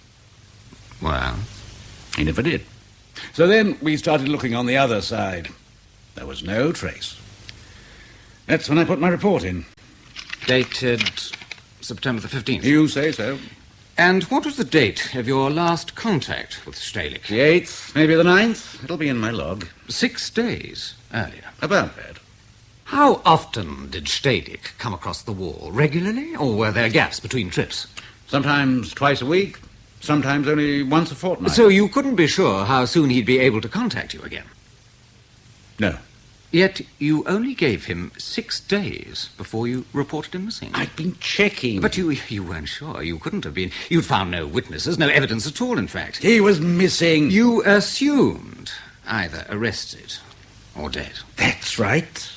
Well? He never did. So then we started looking on the other side. There was no trace. That's when I put my report in. Dated September the 15th? You say so. And what was the date of your last contact with Stehlik? The 8th, maybe the 9th. It'll be in my log. 6 days earlier. About that. How often did Stehlik come across the wall? Regularly? Or were there gaps between trips? Sometimes twice a week. Sometimes only once a fortnight. So you couldn't be sure how soon he'd be able to contact you again? No. Yet you only gave him 6 days before you reported him missing. I'd been checking. But you weren't sure. You couldn't have been. You'd found no witnesses, no evidence at all, in fact. He was missing. You assumed either arrested or dead. That's right.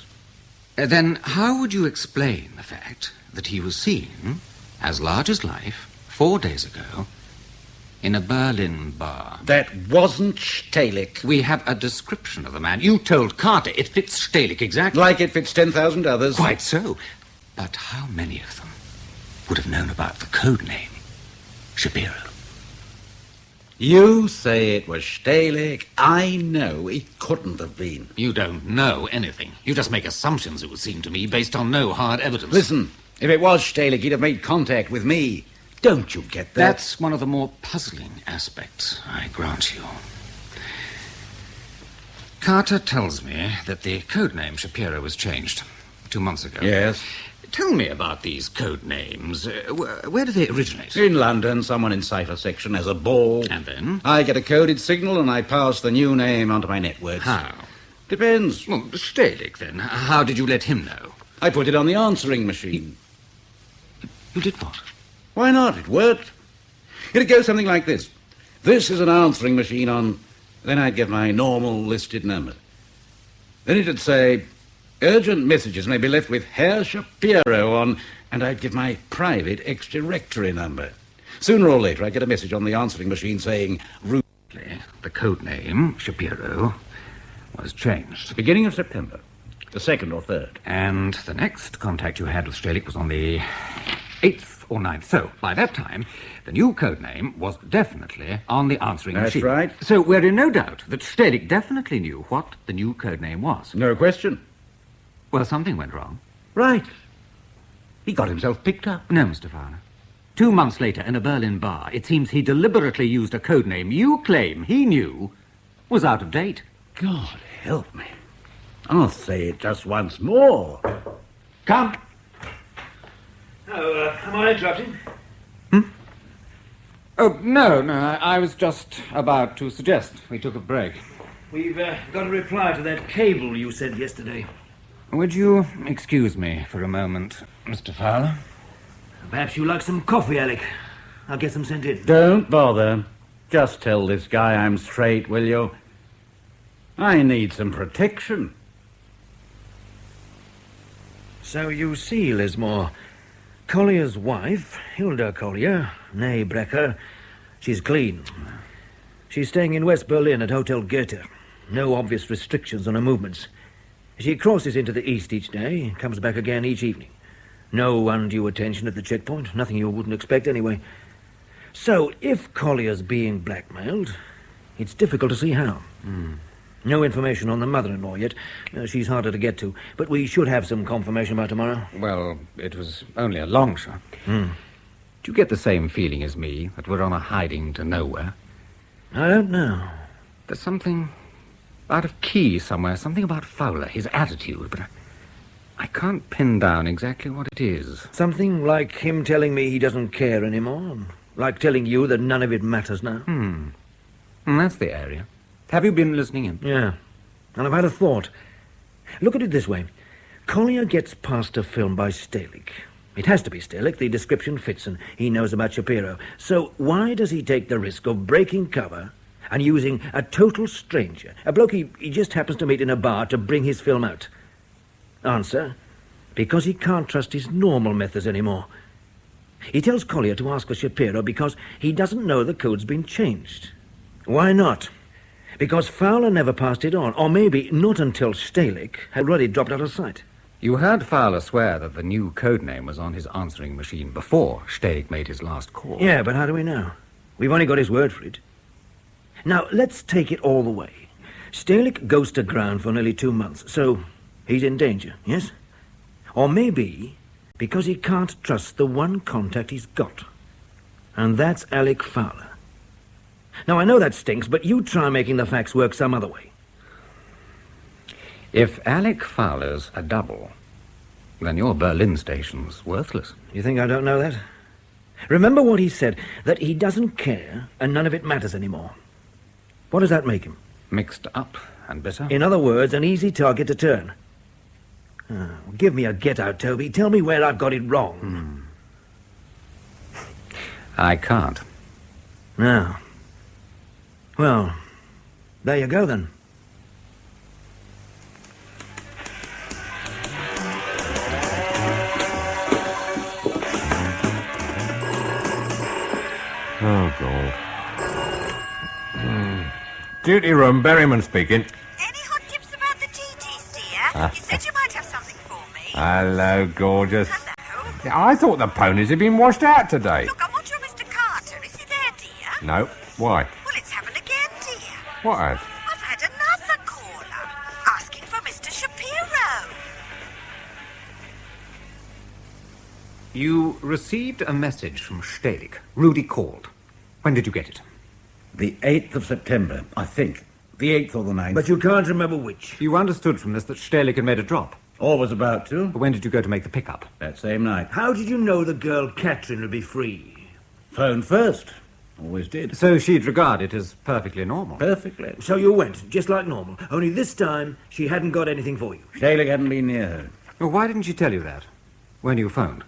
Then how would you explain the fact that he was seen, as large as life, 4 days ago, in a Berlin bar? That wasn't Stehlik. We have a description of the man. You told Carter it fits Stehlik exactly. Like it fits 10,000 others. Quite so. But how many of them would have known about the code name, Shapiro? You say it was Stehlik. I know it couldn't have been. You don't know anything. You just make assumptions, it would seem to me, based on no hard evidence. Listen, if it was Stehlik, he'd have made contact with me. Don't you get that? That's one of the more puzzling aspects, I grant you. Carter tells me that the code name Shapiro was changed 2 months ago. Yes. Tell me about these code names. Where do they originate? In London, someone in cipher section has a ball. And then? I get a coded signal and I pass the new name onto my networks. How? Depends. Well, Stehlik, then. How did you let him know? I put it on the answering machine. You did what? Why not? It worked. It'd go something like this. This is an answering machine on... Then I'd give my normal listed number. Then it'd say, urgent messages may be left with Herr Shapiro on... And I'd give my private ex-directory number. Sooner or later, I'd get a message on the answering machine saying... The code name, Shapiro, was changed. Beginning of September. The 2nd or 3rd. And the next contact you had with Stalik was on the 8th or 9th. So, by that time, the new code name was definitely on the answering machine. That's right. So we're in no doubt that Stalik definitely knew what the new code name was. No question. Well, something went wrong. Right. He got himself picked up. No, Mr. Fowler. 2 months later, in a Berlin bar, it seems he deliberately used a code name you claim he knew was out of date. God help me. I'll say it just once more. Come. Oh, am I interrupting? Oh, no, I was just about to suggest we took a break. We've got a reply to that cable you sent yesterday. Would you excuse me for a moment, Mr. Fowler? Perhaps you like some coffee, Alec. I'll get some sent in. Don't bother. Just tell this guy I'm straight, will you? I need some protection. So you see, Lismore, Collier's wife, Hilda Collier, née Brecker, she's clean. She's staying in West Berlin at Hotel Goethe. No obvious restrictions on her movements. She crosses into the east each day and comes back again each evening. No undue attention at the checkpoint, nothing you wouldn't expect anyway. So, if Collier's being blackmailed, it's difficult to see how. No information on the mother-in-law yet. She's harder to get to, but we should have some confirmation by tomorrow. Well, it was only a long shot. Do you get the same feeling as me, that we're on a hiding to nowhere? I don't know. There's something out of key somewhere, something about Fowler, his attitude, but I can't pin down exactly what it is. Something like him telling me he doesn't care anymore, like telling you that none of it matters now. That's the area. Have you been listening in? Yeah, and I've had a thought. Look at it this way. Collier gets past a film by Stalik. It has to be Stalik. The description fits, and he knows about Shapiro. So why does he take the risk of breaking cover and using a total stranger, a bloke he just happens to meet in a bar, to bring his film out? Answer, because he can't trust his normal methods anymore. He tells Collier to ask for Shapiro because he doesn't know the code's been changed. Why not? Because Fowler never passed it on, or maybe not until Stalik had already dropped out of sight. You heard Fowler swear that the new code name was on his answering machine before Stalik made his last call. Yeah, but how do we know? We've only got his word for it. Now, let's take it all the way. Stalik goes to ground for nearly 2 months, so he's in danger, yes? Or maybe because he can't trust the one contact he's got. And that's Alec Fowler. Now, I know that stinks, but you try making the facts work some other way. If Alec Fowler's a double, then your Berlin station's worthless. You think I don't know that? Remember what he said, that he doesn't care and none of it matters anymore. What does that make him? Mixed up and bitter. In other words, an easy target to turn. Give me a get-out, Toby. Tell me where I've got it wrong. I can't. No. Well, there you go, then. Oh, God. Duty room, Berryman speaking. Any hot tips about the GGs, dear? You said you might have something for me. Hello, gorgeous. Hello. Yeah, I thought the ponies had been washed out today. Look, I'm watching Mr. Carter. Is he there, dear? No. Why? Well, it's happened again, dear. What has? I've had another caller asking for Mr. Shapiro. You received a message from Stalik. Rudy called. When did you get it? The 8th of September, I think. The 8th or the 9th. But you can't remember which. You understood from this that Stalik had made a drop. Or was about to. But when did you go to make the pickup? That same night. How did you know the girl Catherine would be free? Phone first. Always did. So she'd regard it as perfectly normal. Perfectly. So you went, just like normal. Only this time, she hadn't got anything for you. Stalik hadn't been near her. Well, why didn't she tell you that? When you phoned?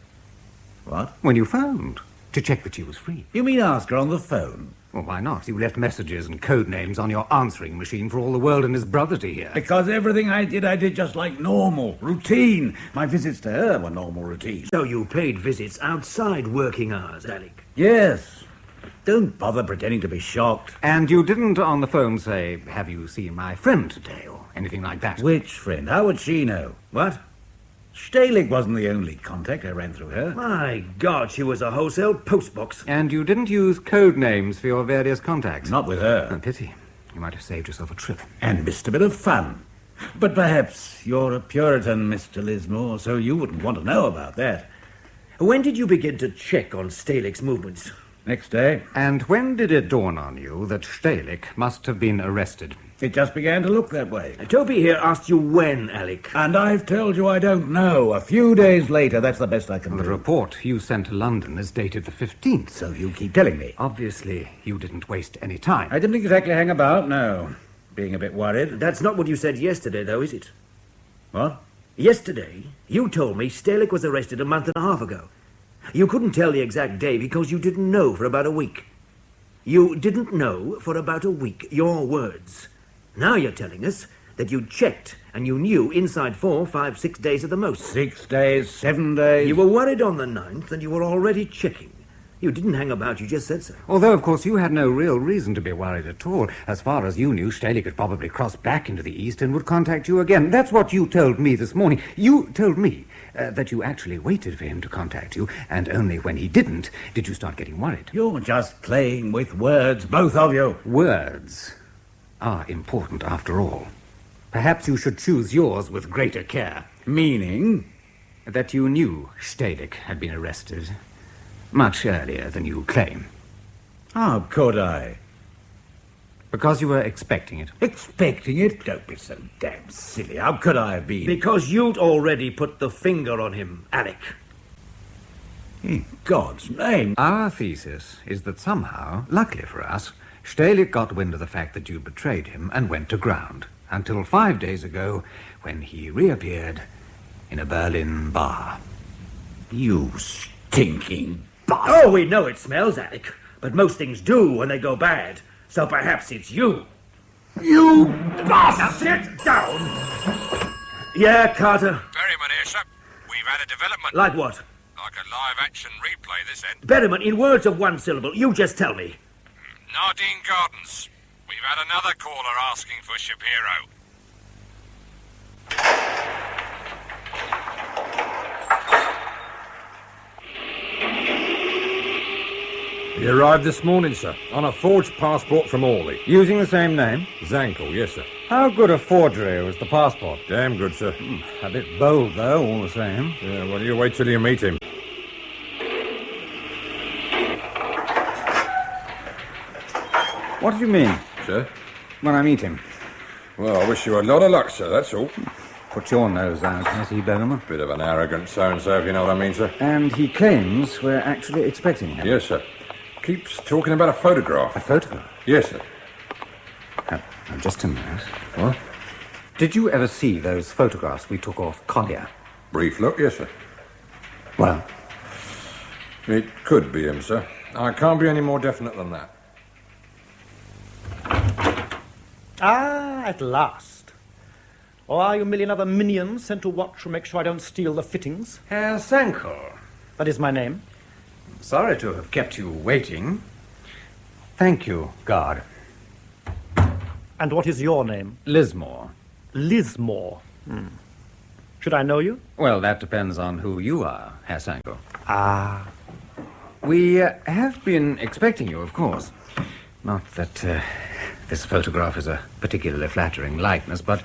What? When you phoned. to check that she was free. You mean ask her on the phone? Well, why not? You left messages and code names on your answering machine for all the world and his brother to hear. Because everything I did just like normal, routine. My visits to her were normal routine. So you paid visits outside working hours, Alec? Yes. Don't bother pretending to be shocked. And you didn't on the phone say, have you seen my friend today, or anything like that? Which friend? How would she know? What? Stehlik wasn't the only contact I ran through her. My God, she was a wholesale postbox. And you didn't use code names for your various contacts? Not with her. A pity. You might have saved yourself a trip. And missed a bit of fun. But perhaps you're a Puritan, Mr. Lismore, so you wouldn't want to know about that. When did you begin to check on Stehlik's movements? Next day. And when did it dawn on you that Stehlik must have been arrested? It just began to look that way. Toby here asked you when, Alec. And I've told you I don't know. A few days later, that's the best I can do. The report you sent to London is dated the 15th. So you keep telling me. Obviously, you didn't waste any time. I didn't exactly hang about, no. Being a bit worried. That's not what you said yesterday, though, is it? What? Yesterday, you told me Stehlik was arrested a month and a half ago. You couldn't tell the exact day because you didn't know for about a week. You didn't know for about a week. Your words. Now you're telling us that you checked and you knew inside 4, 5, 6 days at the most. 6 days, 7 days. You were worried on the 9th and you were already checking. You didn't hang about, you just said so. Although, of course, you had no real reason to be worried at all. As far as you knew, Stehlik had probably crossed back into the East and would contact you again. That's what you told me this morning. You told me that you actually waited for him to contact you, and only when he didn't did you start getting worried. You're just playing with words, both of you. Words are important after all. Perhaps you should choose yours with greater care. Meaning? That you knew Stehlik had been arrested much earlier than you claim. How could I? Because you were expecting it. Expecting it? Don't be so damn silly. How could I have been? Because you'd already put the finger on him, Alec. In God's name. Our thesis is that somehow, luckily for us, Stehlik got wind of the fact that you betrayed him and went to ground, until 5 days ago, when he reappeared in a Berlin bar. You stinking bastard. Oh, we know it smells, Alec, but most things do when they go bad, so perhaps it's you. You bastard! Now sit down! Yeah, Carter? Berryman here, sir. We've had a development. Like what? Like a live-action replay this end. Berryman, in words of one syllable, you just tell me. Nadine Gardens. We've had another caller asking for Shapiro. He arrived this morning, sir, on a forged passport from Orley. Using the same name? Zankl, yes, sir. How good a forgery was the passport? Damn good, sir. A bit bold, though, all the same. Yeah, well, you wait till you meet him. What do you mean? Sir? When I meet him? Well, I wish you a lot of luck, sir, that's all. Put your nose out, has he, Berryman? Bit of an arrogant so-and-so, if you know what I mean, sir. And he claims we're actually expecting him. Yes, sir. Keeps talking about a photograph. A photograph? Yes, sir. Just a minute. What? Did you ever see those photographs we took off Collier? Brief look, yes, sir. Well? It could be him, sir. I can't be any more definite than that. Ah, at last. Or are you a million other minions sent to watch to make sure I don't steal the fittings? Herr Zankl. That is my name. Sorry to have kept you waiting. Thank you, guard. And what is your name? Lismore. Lismore. Should I know you? Well, that depends on who you are, Herr Zankl. Ah. We have been expecting you, of course. Not that this photograph is a particularly flattering likeness, but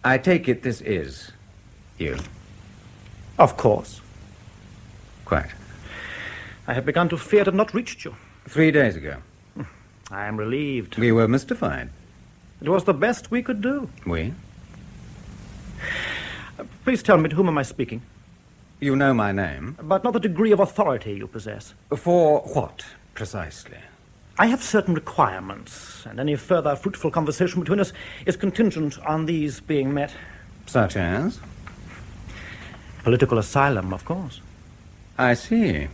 I take it this is you. Of course. Quite. I had begun to fear it had not reached you. 3 days ago. I am relieved. We were mystified. It was the best we could do. We? Please tell me, to whom am I speaking? You know my name. But not the degree of authority you possess. For what, precisely? I have certain requirements, and any further fruitful conversation between us is contingent on these being met. Such as? Political asylum, of course. I see.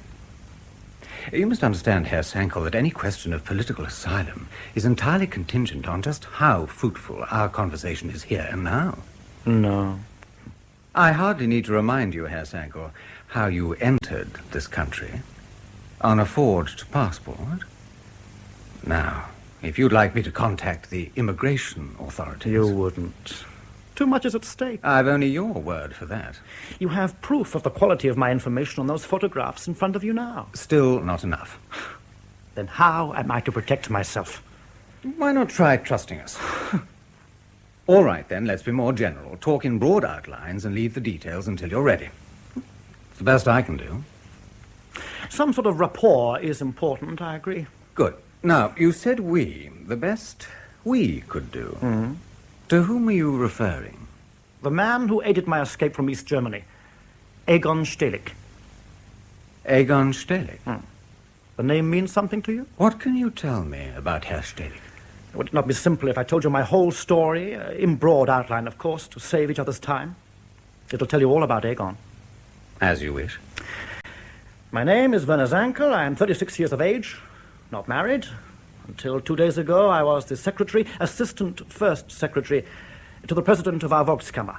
You must understand, Herr Zankl, that any question of political asylum is entirely contingent on just how fruitful our conversation is here and now. No. I hardly need to remind you, Herr Zankl, how you entered this country on a forged passport. Now, if you'd like me to contact the immigration authorities... You wouldn't. Too much is at stake. I've only your word for that. You have proof of the quality of my information on those photographs in front of you now. Still not enough. Then how am I to protect myself? Why not try trusting us? All right, then, let's be more general. Talk in broad outlines and leave the details until you're ready. It's the best I can do. Some sort of rapport is important, I agree. Good. Now, you said we. The best we could do. Mm-hmm. To whom are you referring? The man who aided my escape from East Germany. Egon Stehlik. Egon Stehlik? The name means something to you? What can you tell me about Herr Stehlik? Would it not be simple if I told you my whole story, in broad outline, of course, to save each other's time? It'll tell you all about Egon. As you wish. My name is Werner Zankl. I am 36 years of age, not married. Until 2 days ago, I was the secretary, assistant first secretary, to the president of our Volkskammer.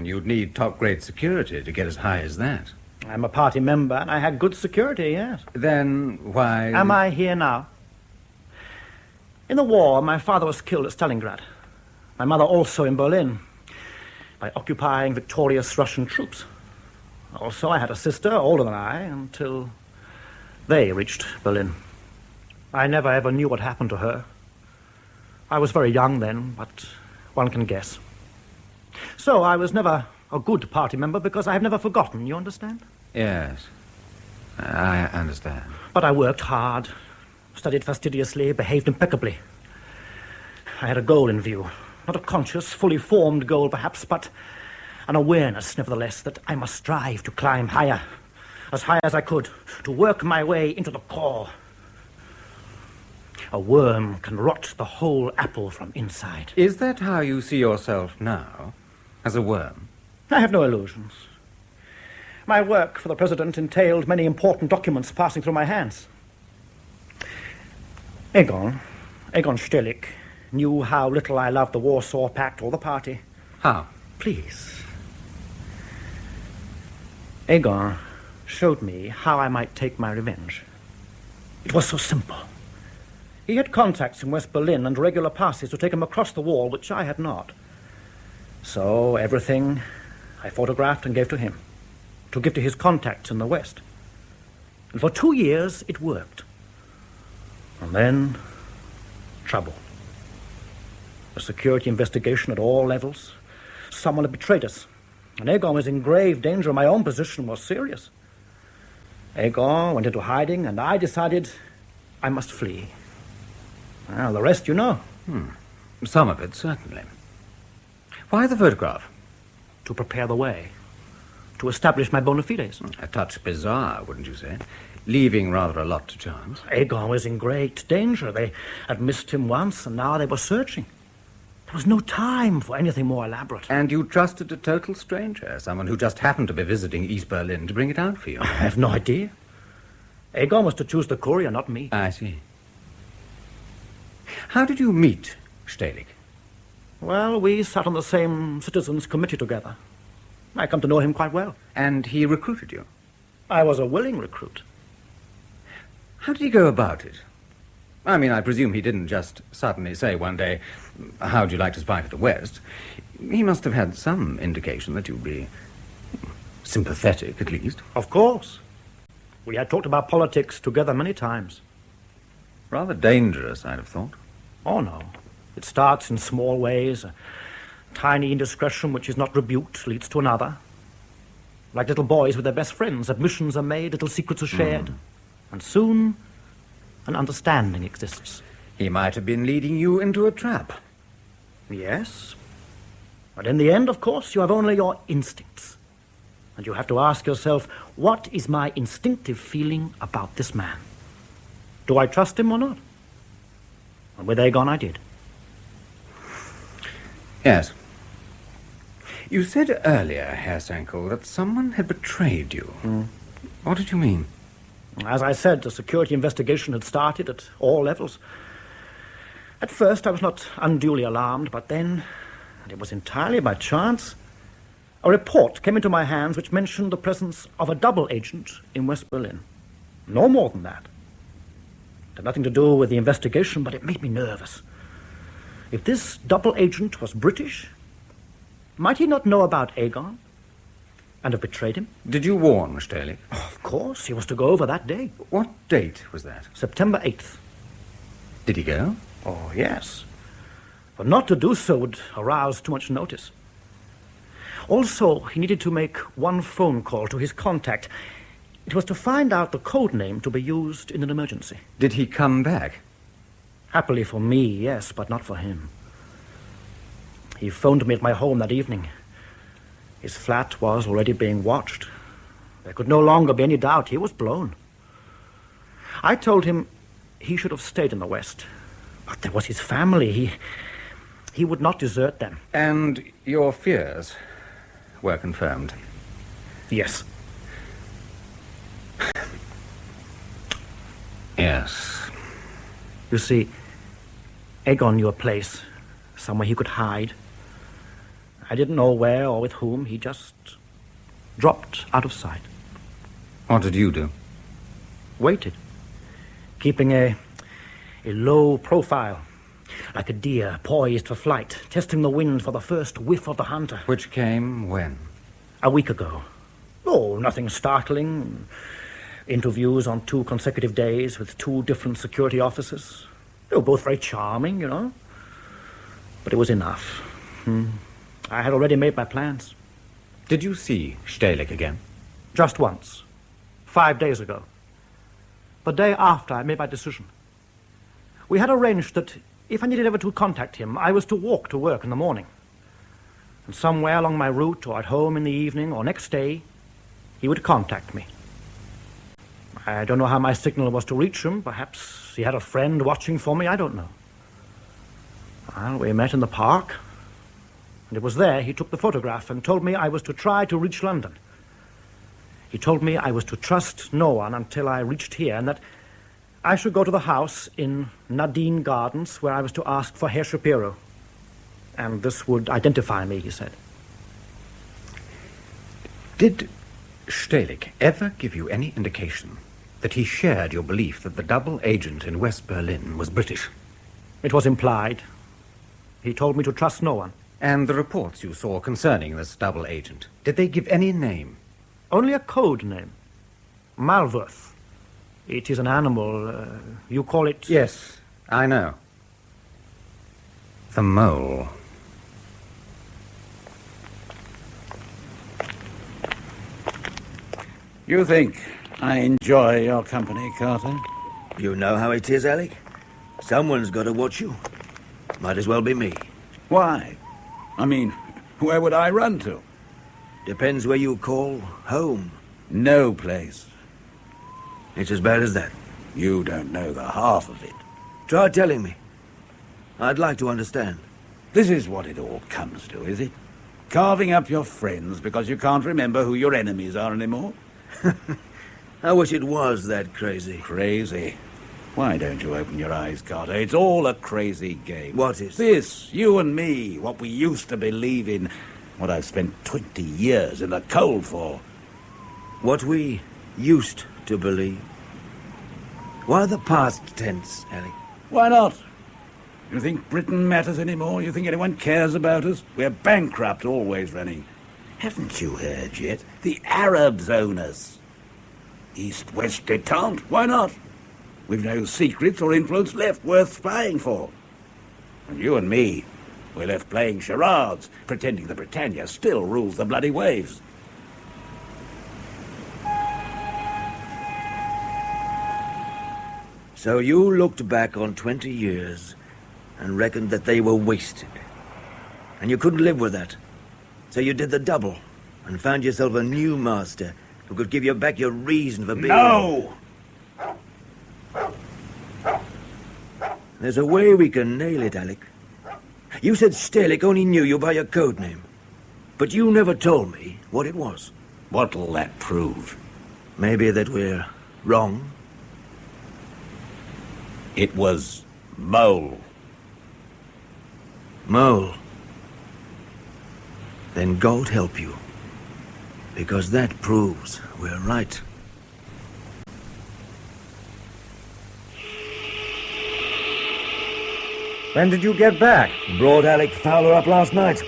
You'd need top-grade security to get as high as that. I'm a party member, and I had good security, yes. Then why... Am I here now? In the war, my father was killed at Stalingrad. My mother also in Berlin, by occupying victorious Russian troops. Also, I had a sister, older than I, until they reached Berlin. I never ever knew what happened to her. I was very young then, but one can guess. So I was never a good party member because I have never forgotten, you understand? Yes, I understand. But I worked hard, studied fastidiously, behaved impeccably. I had a goal in view. Not a conscious, fully formed goal, perhaps, but an awareness, nevertheless, that I must strive to climb higher, as high as I could, to work my way into the core. A worm can rot the whole apple from inside. Is that how you see yourself now? As a worm? I have no illusions. My work for the president entailed many important documents passing through my hands. Egon Stehlik, knew how little I loved the Warsaw Pact or the party. How? Please. Egon showed me how I might take my revenge. It was so simple. He had contacts in West Berlin and regular passes to take him across the wall, which I had not. So everything I photographed and gave to him, to give to his contacts in the West. And for 2 years, it worked. And then, trouble. A security investigation at all levels. Someone had betrayed us. And Egon was in grave danger. My own position was serious. Egon went into hiding, and I decided I must flee. Well, the rest you know. Some of it, certainly. Why the photograph? To prepare the way. To establish my bona fides. A touch bizarre, wouldn't you say? Leaving rather a lot to chance. Egon was in great danger. They had missed him once, and now they were searching. There was no time for anything more elaborate. And you trusted a total stranger, someone who just happened to be visiting East Berlin, to bring it out for you? I have no idea. Egon was to choose the courier, not me. I see. How did you meet Stehlik? Well, we sat on the same citizens' committee together. I come to know him quite well. And he recruited you? I was a willing recruit. How did he go about it? I mean, I presume he didn't just suddenly say one day, "How'd you like to spy for the West?" He must have had some indication that you'd be sympathetic, at least. Of course. We had talked about politics together many times. Rather dangerous, I'd have thought. Oh, no. It starts in small ways. A tiny indiscretion which is not rebuked leads to another. Like little boys with their best friends, admissions are made, little secrets are shared. And soon, an understanding exists. He might have been leading you into a trap. Yes. But in the end, of course, you have only your instincts. And you have to ask yourself, what is my instinctive feeling about this man? Do I trust him or not? And with Egon, I did. Yes. You said earlier, Herr Zankl, that someone had betrayed you. What did you mean? As I said, the security investigation had started at all levels. At first, I was not unduly alarmed, but then, and it was entirely by chance, a report came into my hands which mentioned the presence of a double agent in West Berlin. No more than that. It had nothing to do with the investigation, but it made me nervous. If this double agent was British, might he not know about Aegon and have betrayed him? Did you warn Stehlik? Oh, of course, he was to go over that day. What date was that? September 8th. Did he go? Oh, yes. But not to do so would arouse too much notice. Also, he needed to make one phone call to his contact. It was to find out the code name to be used in an emergency. Did he come back? Happily for me, yes, but not for him. He phoned me at my home that evening. His flat was already being watched. There could no longer be any doubt he was blown. I told him he should have stayed in the West. But there was his family. He would not desert them. And your fears were confirmed? Yes. Yes. You see, Aegon knew a place, somewhere he could hide. I didn't know where or with whom. He just dropped out of sight. What did you do? Waited, keeping a low profile, like a deer poised for flight, testing the wind for the first whiff of the hunter. Which came when? A week ago. Oh, nothing startling. Interviews on 2 consecutive days with 2 different security officers. They were both very charming, you know. But it was enough. I had already made my plans. Did you see Stehlik again? Just once. 5 days ago. The day after I made my decision. We had arranged that if I needed ever to contact him, I was to walk to work in the morning. And somewhere along my route, or at home in the evening, or next day, he would contact me. I don't know how my signal was to reach him. Perhaps he had a friend watching for me. I don't know. Well, we met in the park. And it was there he took the photograph and told me I was to try to reach London. He told me I was to trust no one until I reached here, and that I should go to the house in Nadine Gardens where I was to ask for Herr Shapiro. And this would identify me, he said. Did Stehlik ever give you any indication that he shared your belief that the double agent in West Berlin was British? It was implied. He told me to trust no one. And the reports you saw concerning this double agent, did they give any name? Only a code name. Malworth. It is an animal. You call it... Yes, I know. The mole. You think I enjoy your company, Carter? You know how it is, Alec. Someone's got to watch you. Might as well be me. Why? I mean, where would I run to? Depends where you call home. No place. It's as bad as that. You don't know the half of it. Try telling me. I'd like to understand. This is what it all comes to, is it? Carving up your friends because you can't remember who your enemies are anymore? I wish it was that crazy. Crazy? Why don't you open your eyes, Carter? It's all a crazy game. What is? This, you and me, what we used to believe in, what I've spent 20 years in the cold for. What we used to believe. Why the past tense, Alec? Why not? You think Britain matters anymore? You think anyone cares about us? We're bankrupt, always running. Haven't you heard yet? The Arabs own us. East-West détente, why not? We've no secrets or influence left worth spying for. And you and me, we're left playing charades, pretending the Britannia still rules the bloody waves. So you looked back on 20 years and reckoned that they were wasted. And you couldn't live with that. So you did the double and found yourself a new master who could give you back your reason for being... No! There's a way we can nail it, Alec. You said Stehlik only knew you by your code name. But you never told me what it was. What'll that prove? Maybe that we're Wrong. It was Mole. Mole. Then God help you. Because that proves we're right. When did you get back? Brought Alec Fowler up last night.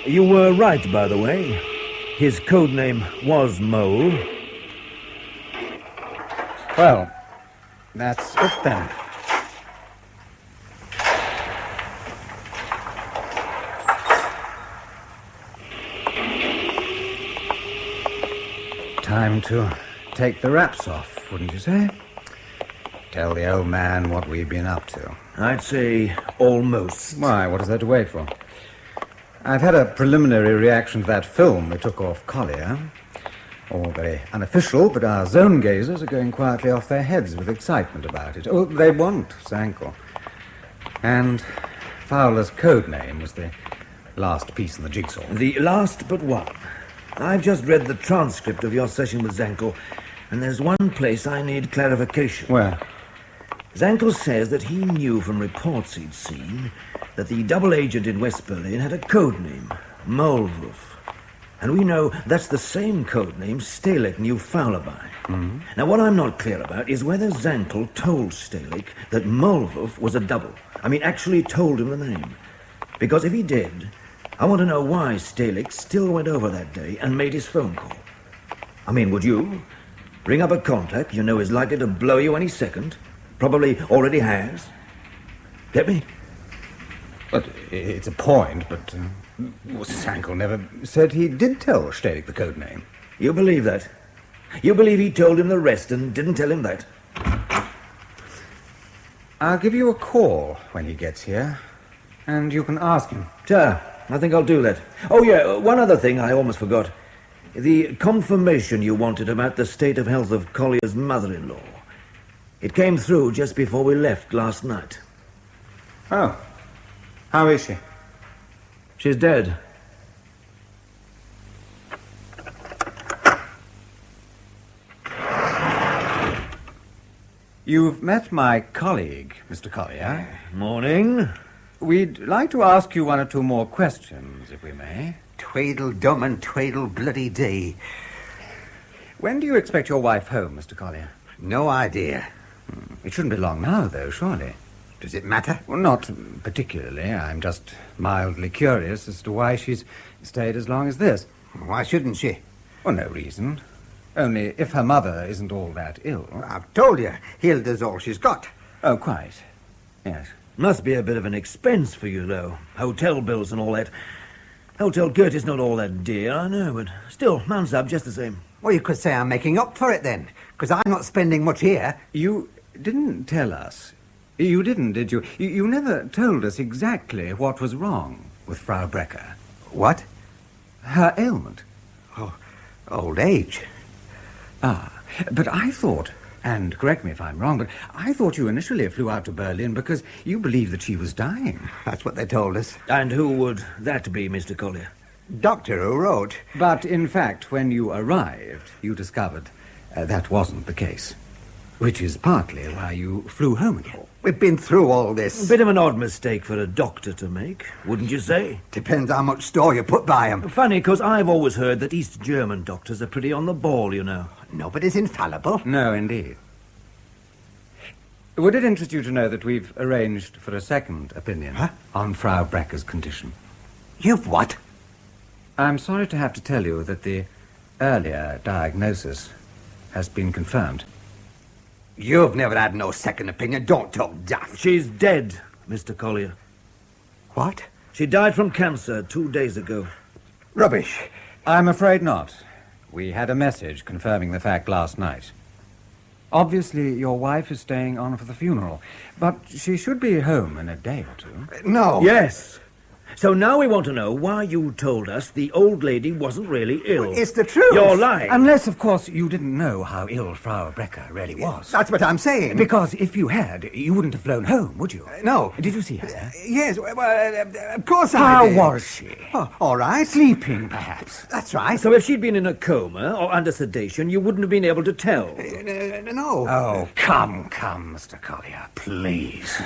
You were right, by the way. His code name was Mole. Well, that's it then. Time to take the wraps off, wouldn't you say? Tell the old man what we've been up to. I'd say almost. Why, what is there to wait for? I've had a preliminary reaction to that film we took off Collier. All very unofficial, but our zone gazers are going quietly off their heads with excitement about it. Oh, they want Zankl. And Fowler's code name was the last piece in the jigsaw. The last but one. I've just read the transcript of your session with Zankl, and there's one place I need clarification. Where? Zankl says that he knew from reports he'd seen that the double agent in West Berlin had a code name, Molewolf. And we know that's the same code name Stalick knew Fowler by. Mm-hmm. Now, what I'm not clear about is whether Zankl told Stalick that Molewolf was a double. I mean, actually told him the name. Because if he did, I want to know why Stalick still went over that day and made his phone call. I mean, would you ring up a contact you know is likely to blow you any second? Probably already has? Get me? But it's a point, but Zankl never said he did tell Stalick the code name. You believe that? You believe he told him the rest and didn't tell him that? I'll give you a call when he gets here, and you can ask him. Sure, I think I'll do that. Oh, yeah, one other thing I almost forgot. The confirmation you wanted about the state of health of Collier's mother-in-law. It came through just before we left last night. Oh. How is she? She's dead. You've met my colleague, Mr. Collier. Morning. We'd like to ask you one or two more questions, if we may. Tweedledum and tweedle-bloody-dee. When do you expect your wife home, Mr. Collier? No idea. It shouldn't be long now, though, surely. Does it matter? Well, not particularly. I'm just mildly curious as to why she's stayed as long as this. Why shouldn't she? Well, no reason. Only if her mother isn't all that ill. I've told you, Hilda's all she's got. Oh, quite. Yes. Must be a bit of an expense for you, though. Hotel bills and all that. Hotel Curtis not all that dear, I know, but still, man's up just the same. Well, you could say I'm making up for it then, because I'm not spending much here. You didn't tell us. You didn't, did you? You never told us exactly what was wrong with Frau Brecker. What? Her ailment. Oh, old age. Ah, but I thought, and correct me if I'm wrong, but I thought you initially flew out to Berlin because you believed that she was dying. That's what they told us. And who would that be, Mr. Collier? Doctor who wrote. But, in fact, when you arrived, you discovered that wasn't the case. Which is partly why you flew home again. We've been through all this. A bit of an odd mistake for a doctor to make, wouldn't you say? Depends how much store you put by him. Funny, because I've always heard that East German doctors are pretty on the ball, you know. Nobody's infallible. No, indeed. Would it interest you to know that we've arranged for a second opinion on Frau Brecker's condition? You've what? I'm sorry to have to tell you that the earlier diagnosis has been confirmed. You've never had no second opinion. Don't talk daft. She's dead, Mr. Collier. What? She died from cancer 2 days ago. Rubbish. I'm afraid not. We had a message confirming the fact last night. Obviously, your wife is staying on for the funeral, but she should be home in a day or two. No. Yes. So now we want to know why you told us the old lady wasn't really ill. Well, it's the truth. You're lying. Unless, of course, you didn't know how ill Frau Brecker really was. That's what I'm saying. Because if you had, you wouldn't have flown home, would you? No. Did you see her? Yes, well, of course I How did. was she? Oh, all right. Sleeping, perhaps. That's right. So if she'd been in a coma or under sedation, you wouldn't have been able to tell. No. Oh, come, Mr. Collier, please.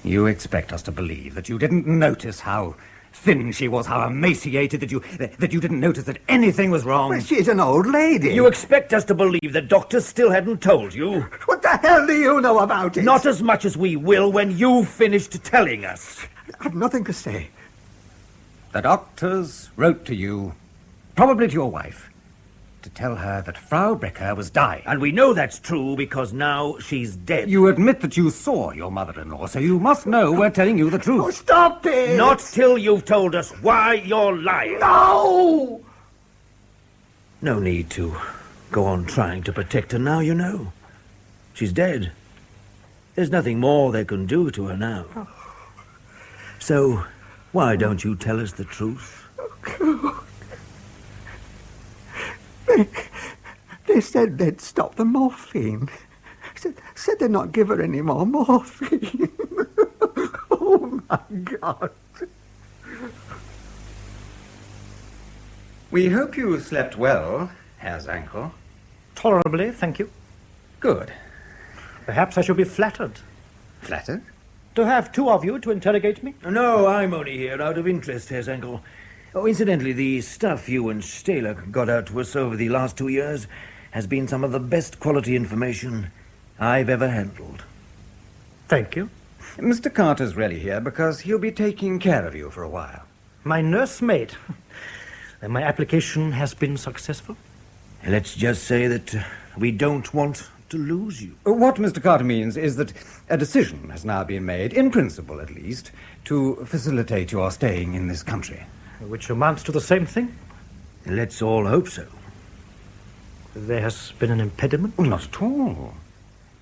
You expect us to believe that you didn't notice how thin she was, how emaciated, that you didn't notice that anything was wrong? Well, she's an old lady. You expect us to believe the doctor still hadn't told you? What the hell do you know about it? Not as much as we will when you've finished telling us. I've nothing to say. The doctors wrote to you, probably to your wife, to tell her that Frau Brecker was dying. And we know that's true because now she's dead. You admit that you saw your mother-in-law, so you must know we're telling you the truth. Oh, stop it! Not till you've told us why you're lying. No! No need to go on trying to protect her now, you know. She's dead. There's nothing more they can do to her now. So, why don't you tell us the truth? They said they'd stop the morphine. Said they'd not give her any more morphine. Oh, my God. We hope you slept well, Herr Zankl. Tolerably, thank you. Good. Perhaps I should be flattered. Flattered? To have two of you to interrogate me? No, I'm only here out of interest, Herr Zankl. Oh, incidentally, the stuff you and Stehler got out to us over the last 2 years has been some of the best quality information I've ever handled. Thank you. Mr. Carter's really here because he'll be taking care of you for a while. My nursemaid. Then my application has been successful? Let's just say that we don't want to lose you. What Mr. Carter means is that a decision has now been made, in principle at least, to facilitate your staying in this country. Which amounts to the same thing? Let's all hope so. There has been an impediment? Not at all.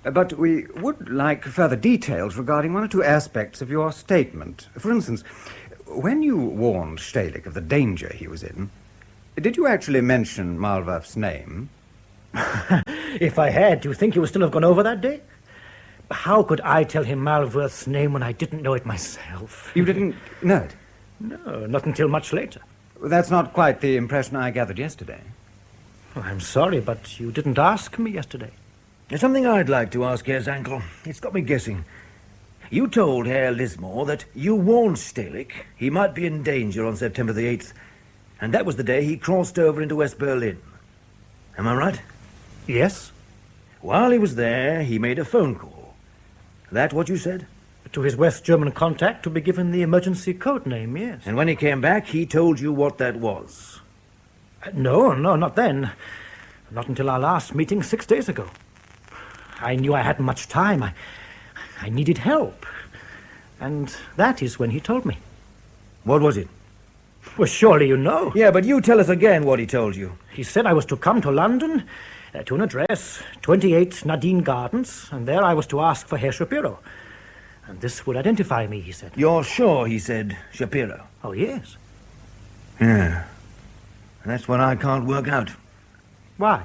But we would like further details regarding one or two aspects of your statement. For instance, when you warned Stehler of the danger he was in, did you actually mention Malwerf's name? If I had, do you think he would still have gone over that day? How could I tell him Malwerf's name when I didn't know it myself? You didn't know it? No, not until much later. That's not quite the impression I gathered yesterday. Oh, I'm sorry, but you didn't ask me yesterday. There's something I'd like to ask Herr Zankl. It's got me guessing. You told Herr Lismore that you warned Stehler he might be in danger on September the 8th, and that was the day he crossed over into West Berlin. Am I right? Yes. While he was there, he made a phone call. That what you said? To his West German contact to be given the emergency code name, yes. And when he came back, he told you what that was? No, not then. Not until our last meeting 6 days ago. I knew I hadn't much time. I needed help. And that is when he told me. What was it? Well, surely you know. Yeah, but you tell us again what he told you. He said I was to come to London, to an address, 28 Nadine Gardens, and there I was to ask for Herr Shapiro. And this would identify me, he said. You're sure he said Shapiro? Oh, yes. Yeah. That's what I can't work out. Why?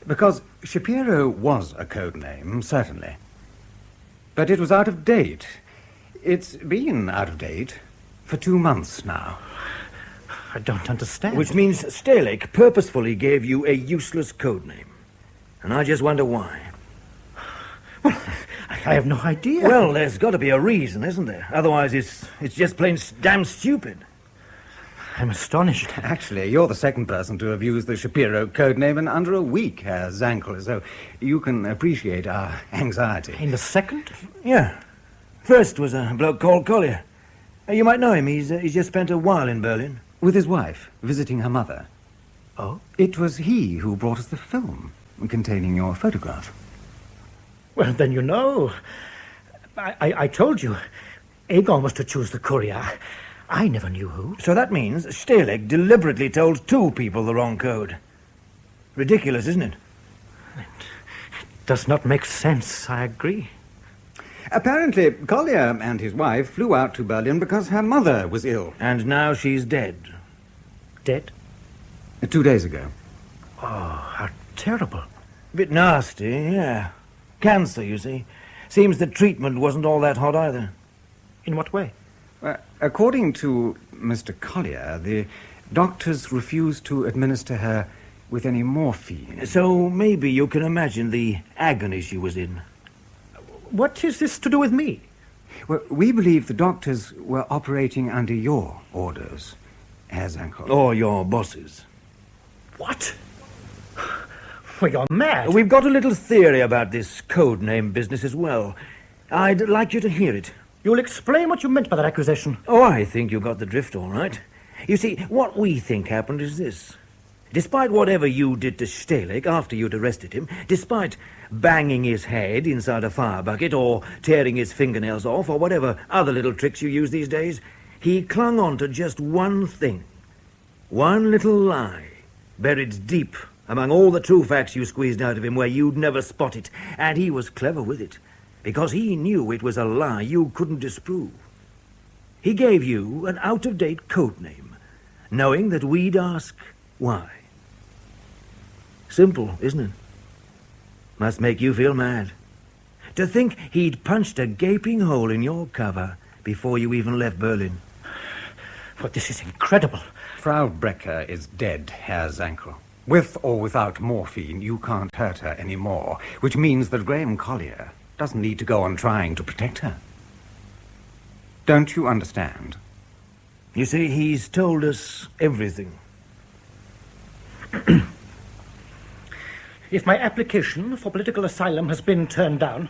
Because Shapiro was a code name, certainly. But it was out of date. It's been out of date for 2 months now. I don't understand. Which means Stehler purposefully gave you a useless code name. And I just wonder why. Well, I have no idea. Well, there's got to be a reason, isn't there? Otherwise, it's just plain damn stupid. I'm astonished. Actually, you're the second person to have used the Shapiro code name in under a week, Herr Zankl, so you can appreciate our anxiety. In the second? Yeah. First was a bloke called Collier. You might know him. He's just spent a while in Berlin. With his wife, visiting her mother. Oh? It was he who brought us the film containing your photograph. Well, then you know. I told you. Egon was to choose the courier. I never knew who. So that means Stehler deliberately told 2 people the wrong code. Ridiculous, isn't it? It does not make sense, I agree. Apparently, Collier and his wife flew out to Berlin because her mother was ill. And now she's dead. Dead? 2 days ago. Oh, how terrible. A bit nasty, yeah. Cancer, you see. Seems the treatment wasn't all that hot either. In what way? According to Mr. Collier, the doctors refused to administer her with any morphine. So maybe you can imagine the agony she was in. What is this to do with me? Well, we believe the doctors were operating under your orders, Herr Zankl. Or your bosses. What? Well, you're mad. We've got a little theory about this code name business as well. I'd like you to hear it. You'll explain what you meant by that accusation. Oh, I think you got the drift all right. You see, what we think happened is this. Despite whatever you did to Stehlik after you'd arrested him, despite banging his head inside a fire bucket or tearing his fingernails off or whatever other little tricks you use these days, he clung on to just one thing. One little lie, buried deep among all the true facts you squeezed out of him where you'd never spot it. And he was clever with it, because he knew it was a lie you couldn't disprove. He gave you an out-of-date code name, knowing that we'd ask why. Simple, isn't it? Must make you feel mad. To think he'd punched a gaping hole in your cover before you even left Berlin. But this is incredible. Frau Brecker is dead, Herr Zankl. With or without morphine, you can't hurt her anymore, which means that Graham Collier doesn't need to go on trying to protect her. Don't you understand? You see, he's told us everything. If my application for political asylum has been turned down,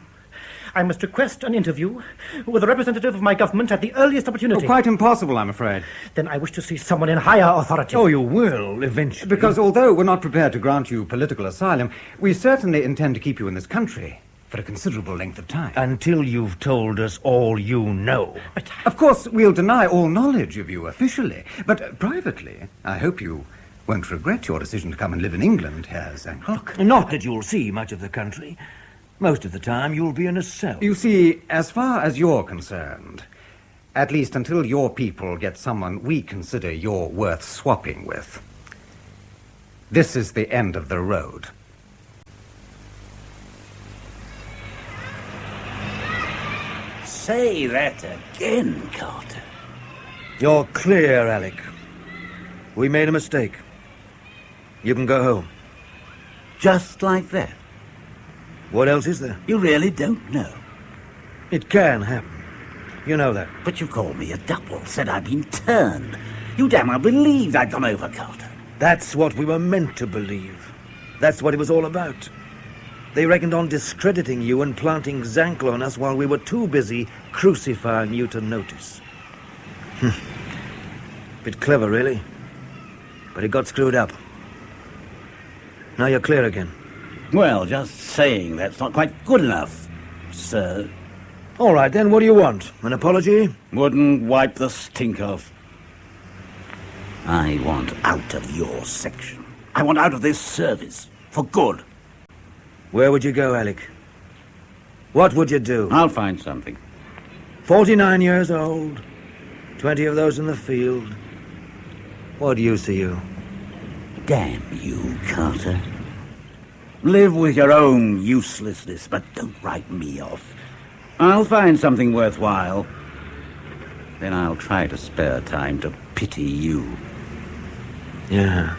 I must request an interview with a representative of my government at the earliest opportunity. Oh, quite impossible, I'm afraid. Then I wish to see someone in higher authority. Oh, you will, eventually. Because although we're not prepared to grant you political asylum, we certainly intend to keep you in this country for a considerable length of time. Until you've told us all you know. But of course, we'll deny all knowledge of you officially, but privately, I hope you won't regret your decision to come and live in England, Herr Zankl. Not that you'll see much of the country. Most of the time, you'll be in a cell. You see, as far as you're concerned, at least until your people get someone we consider you're worth swapping with, this is the end of the road. Say that again, Carter. You're clear, Alec. We made a mistake. You can go home. Just like that? What else is there? You really don't know. It can happen. You know that. But you called me a double, said I'd been turned. You damn well believed I'd gone over, Carter. That's what we were meant to believe. That's what it was all about. They reckoned on discrediting you and planting Zankl on us while we were too busy crucifying you to notice. Bit clever, really. But it got screwed up. Now you're clear again. Well, just saying that's not quite good enough, sir. All right, then, what do you want? An apology? Wouldn't wipe the stink off. I want out of your section. I want out of this service. For good. Where would you go, Alec? What would you do? I'll find something. 49 years old. 20 of those in the field. What use are you? Damn you, Carter. Live with your own uselessness, but don't write me off. I'll find something worthwhile. Then I'll try to spare time to pity you. Yeah.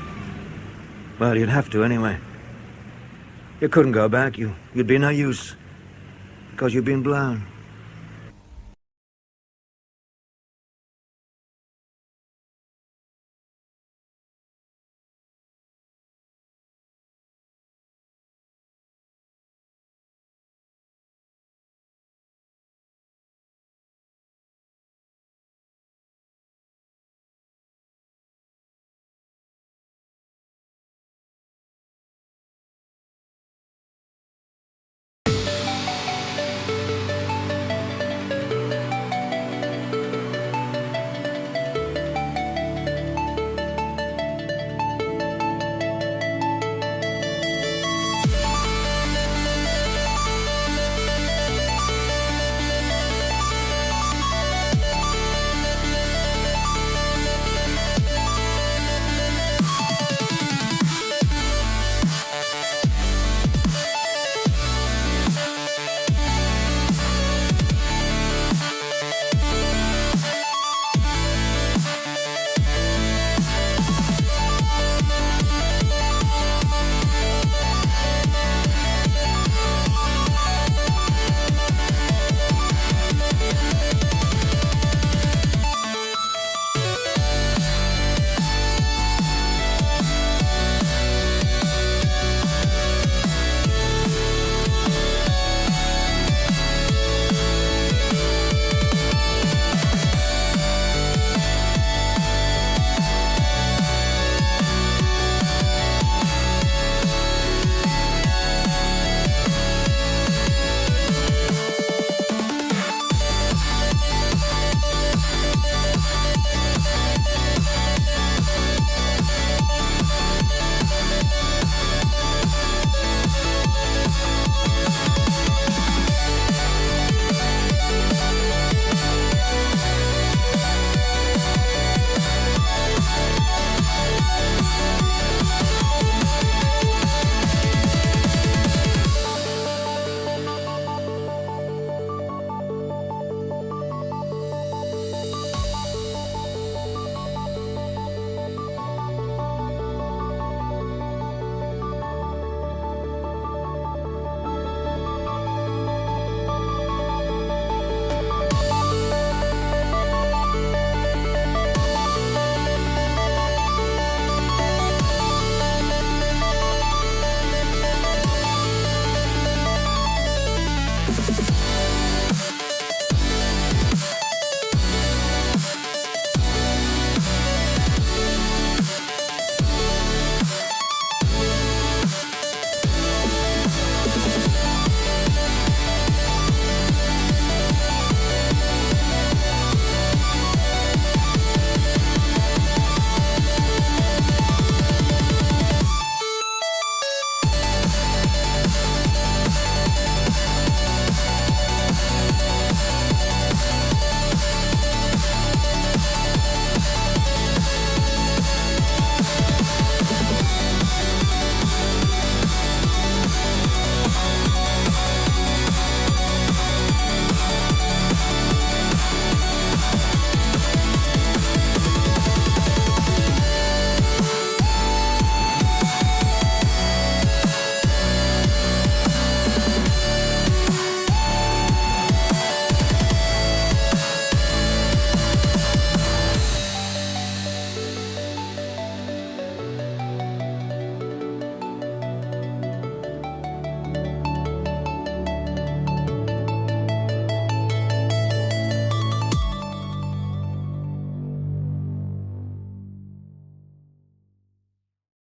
Well, you'd have to anyway. You couldn't go back. You'd be no use. Because you've been blown.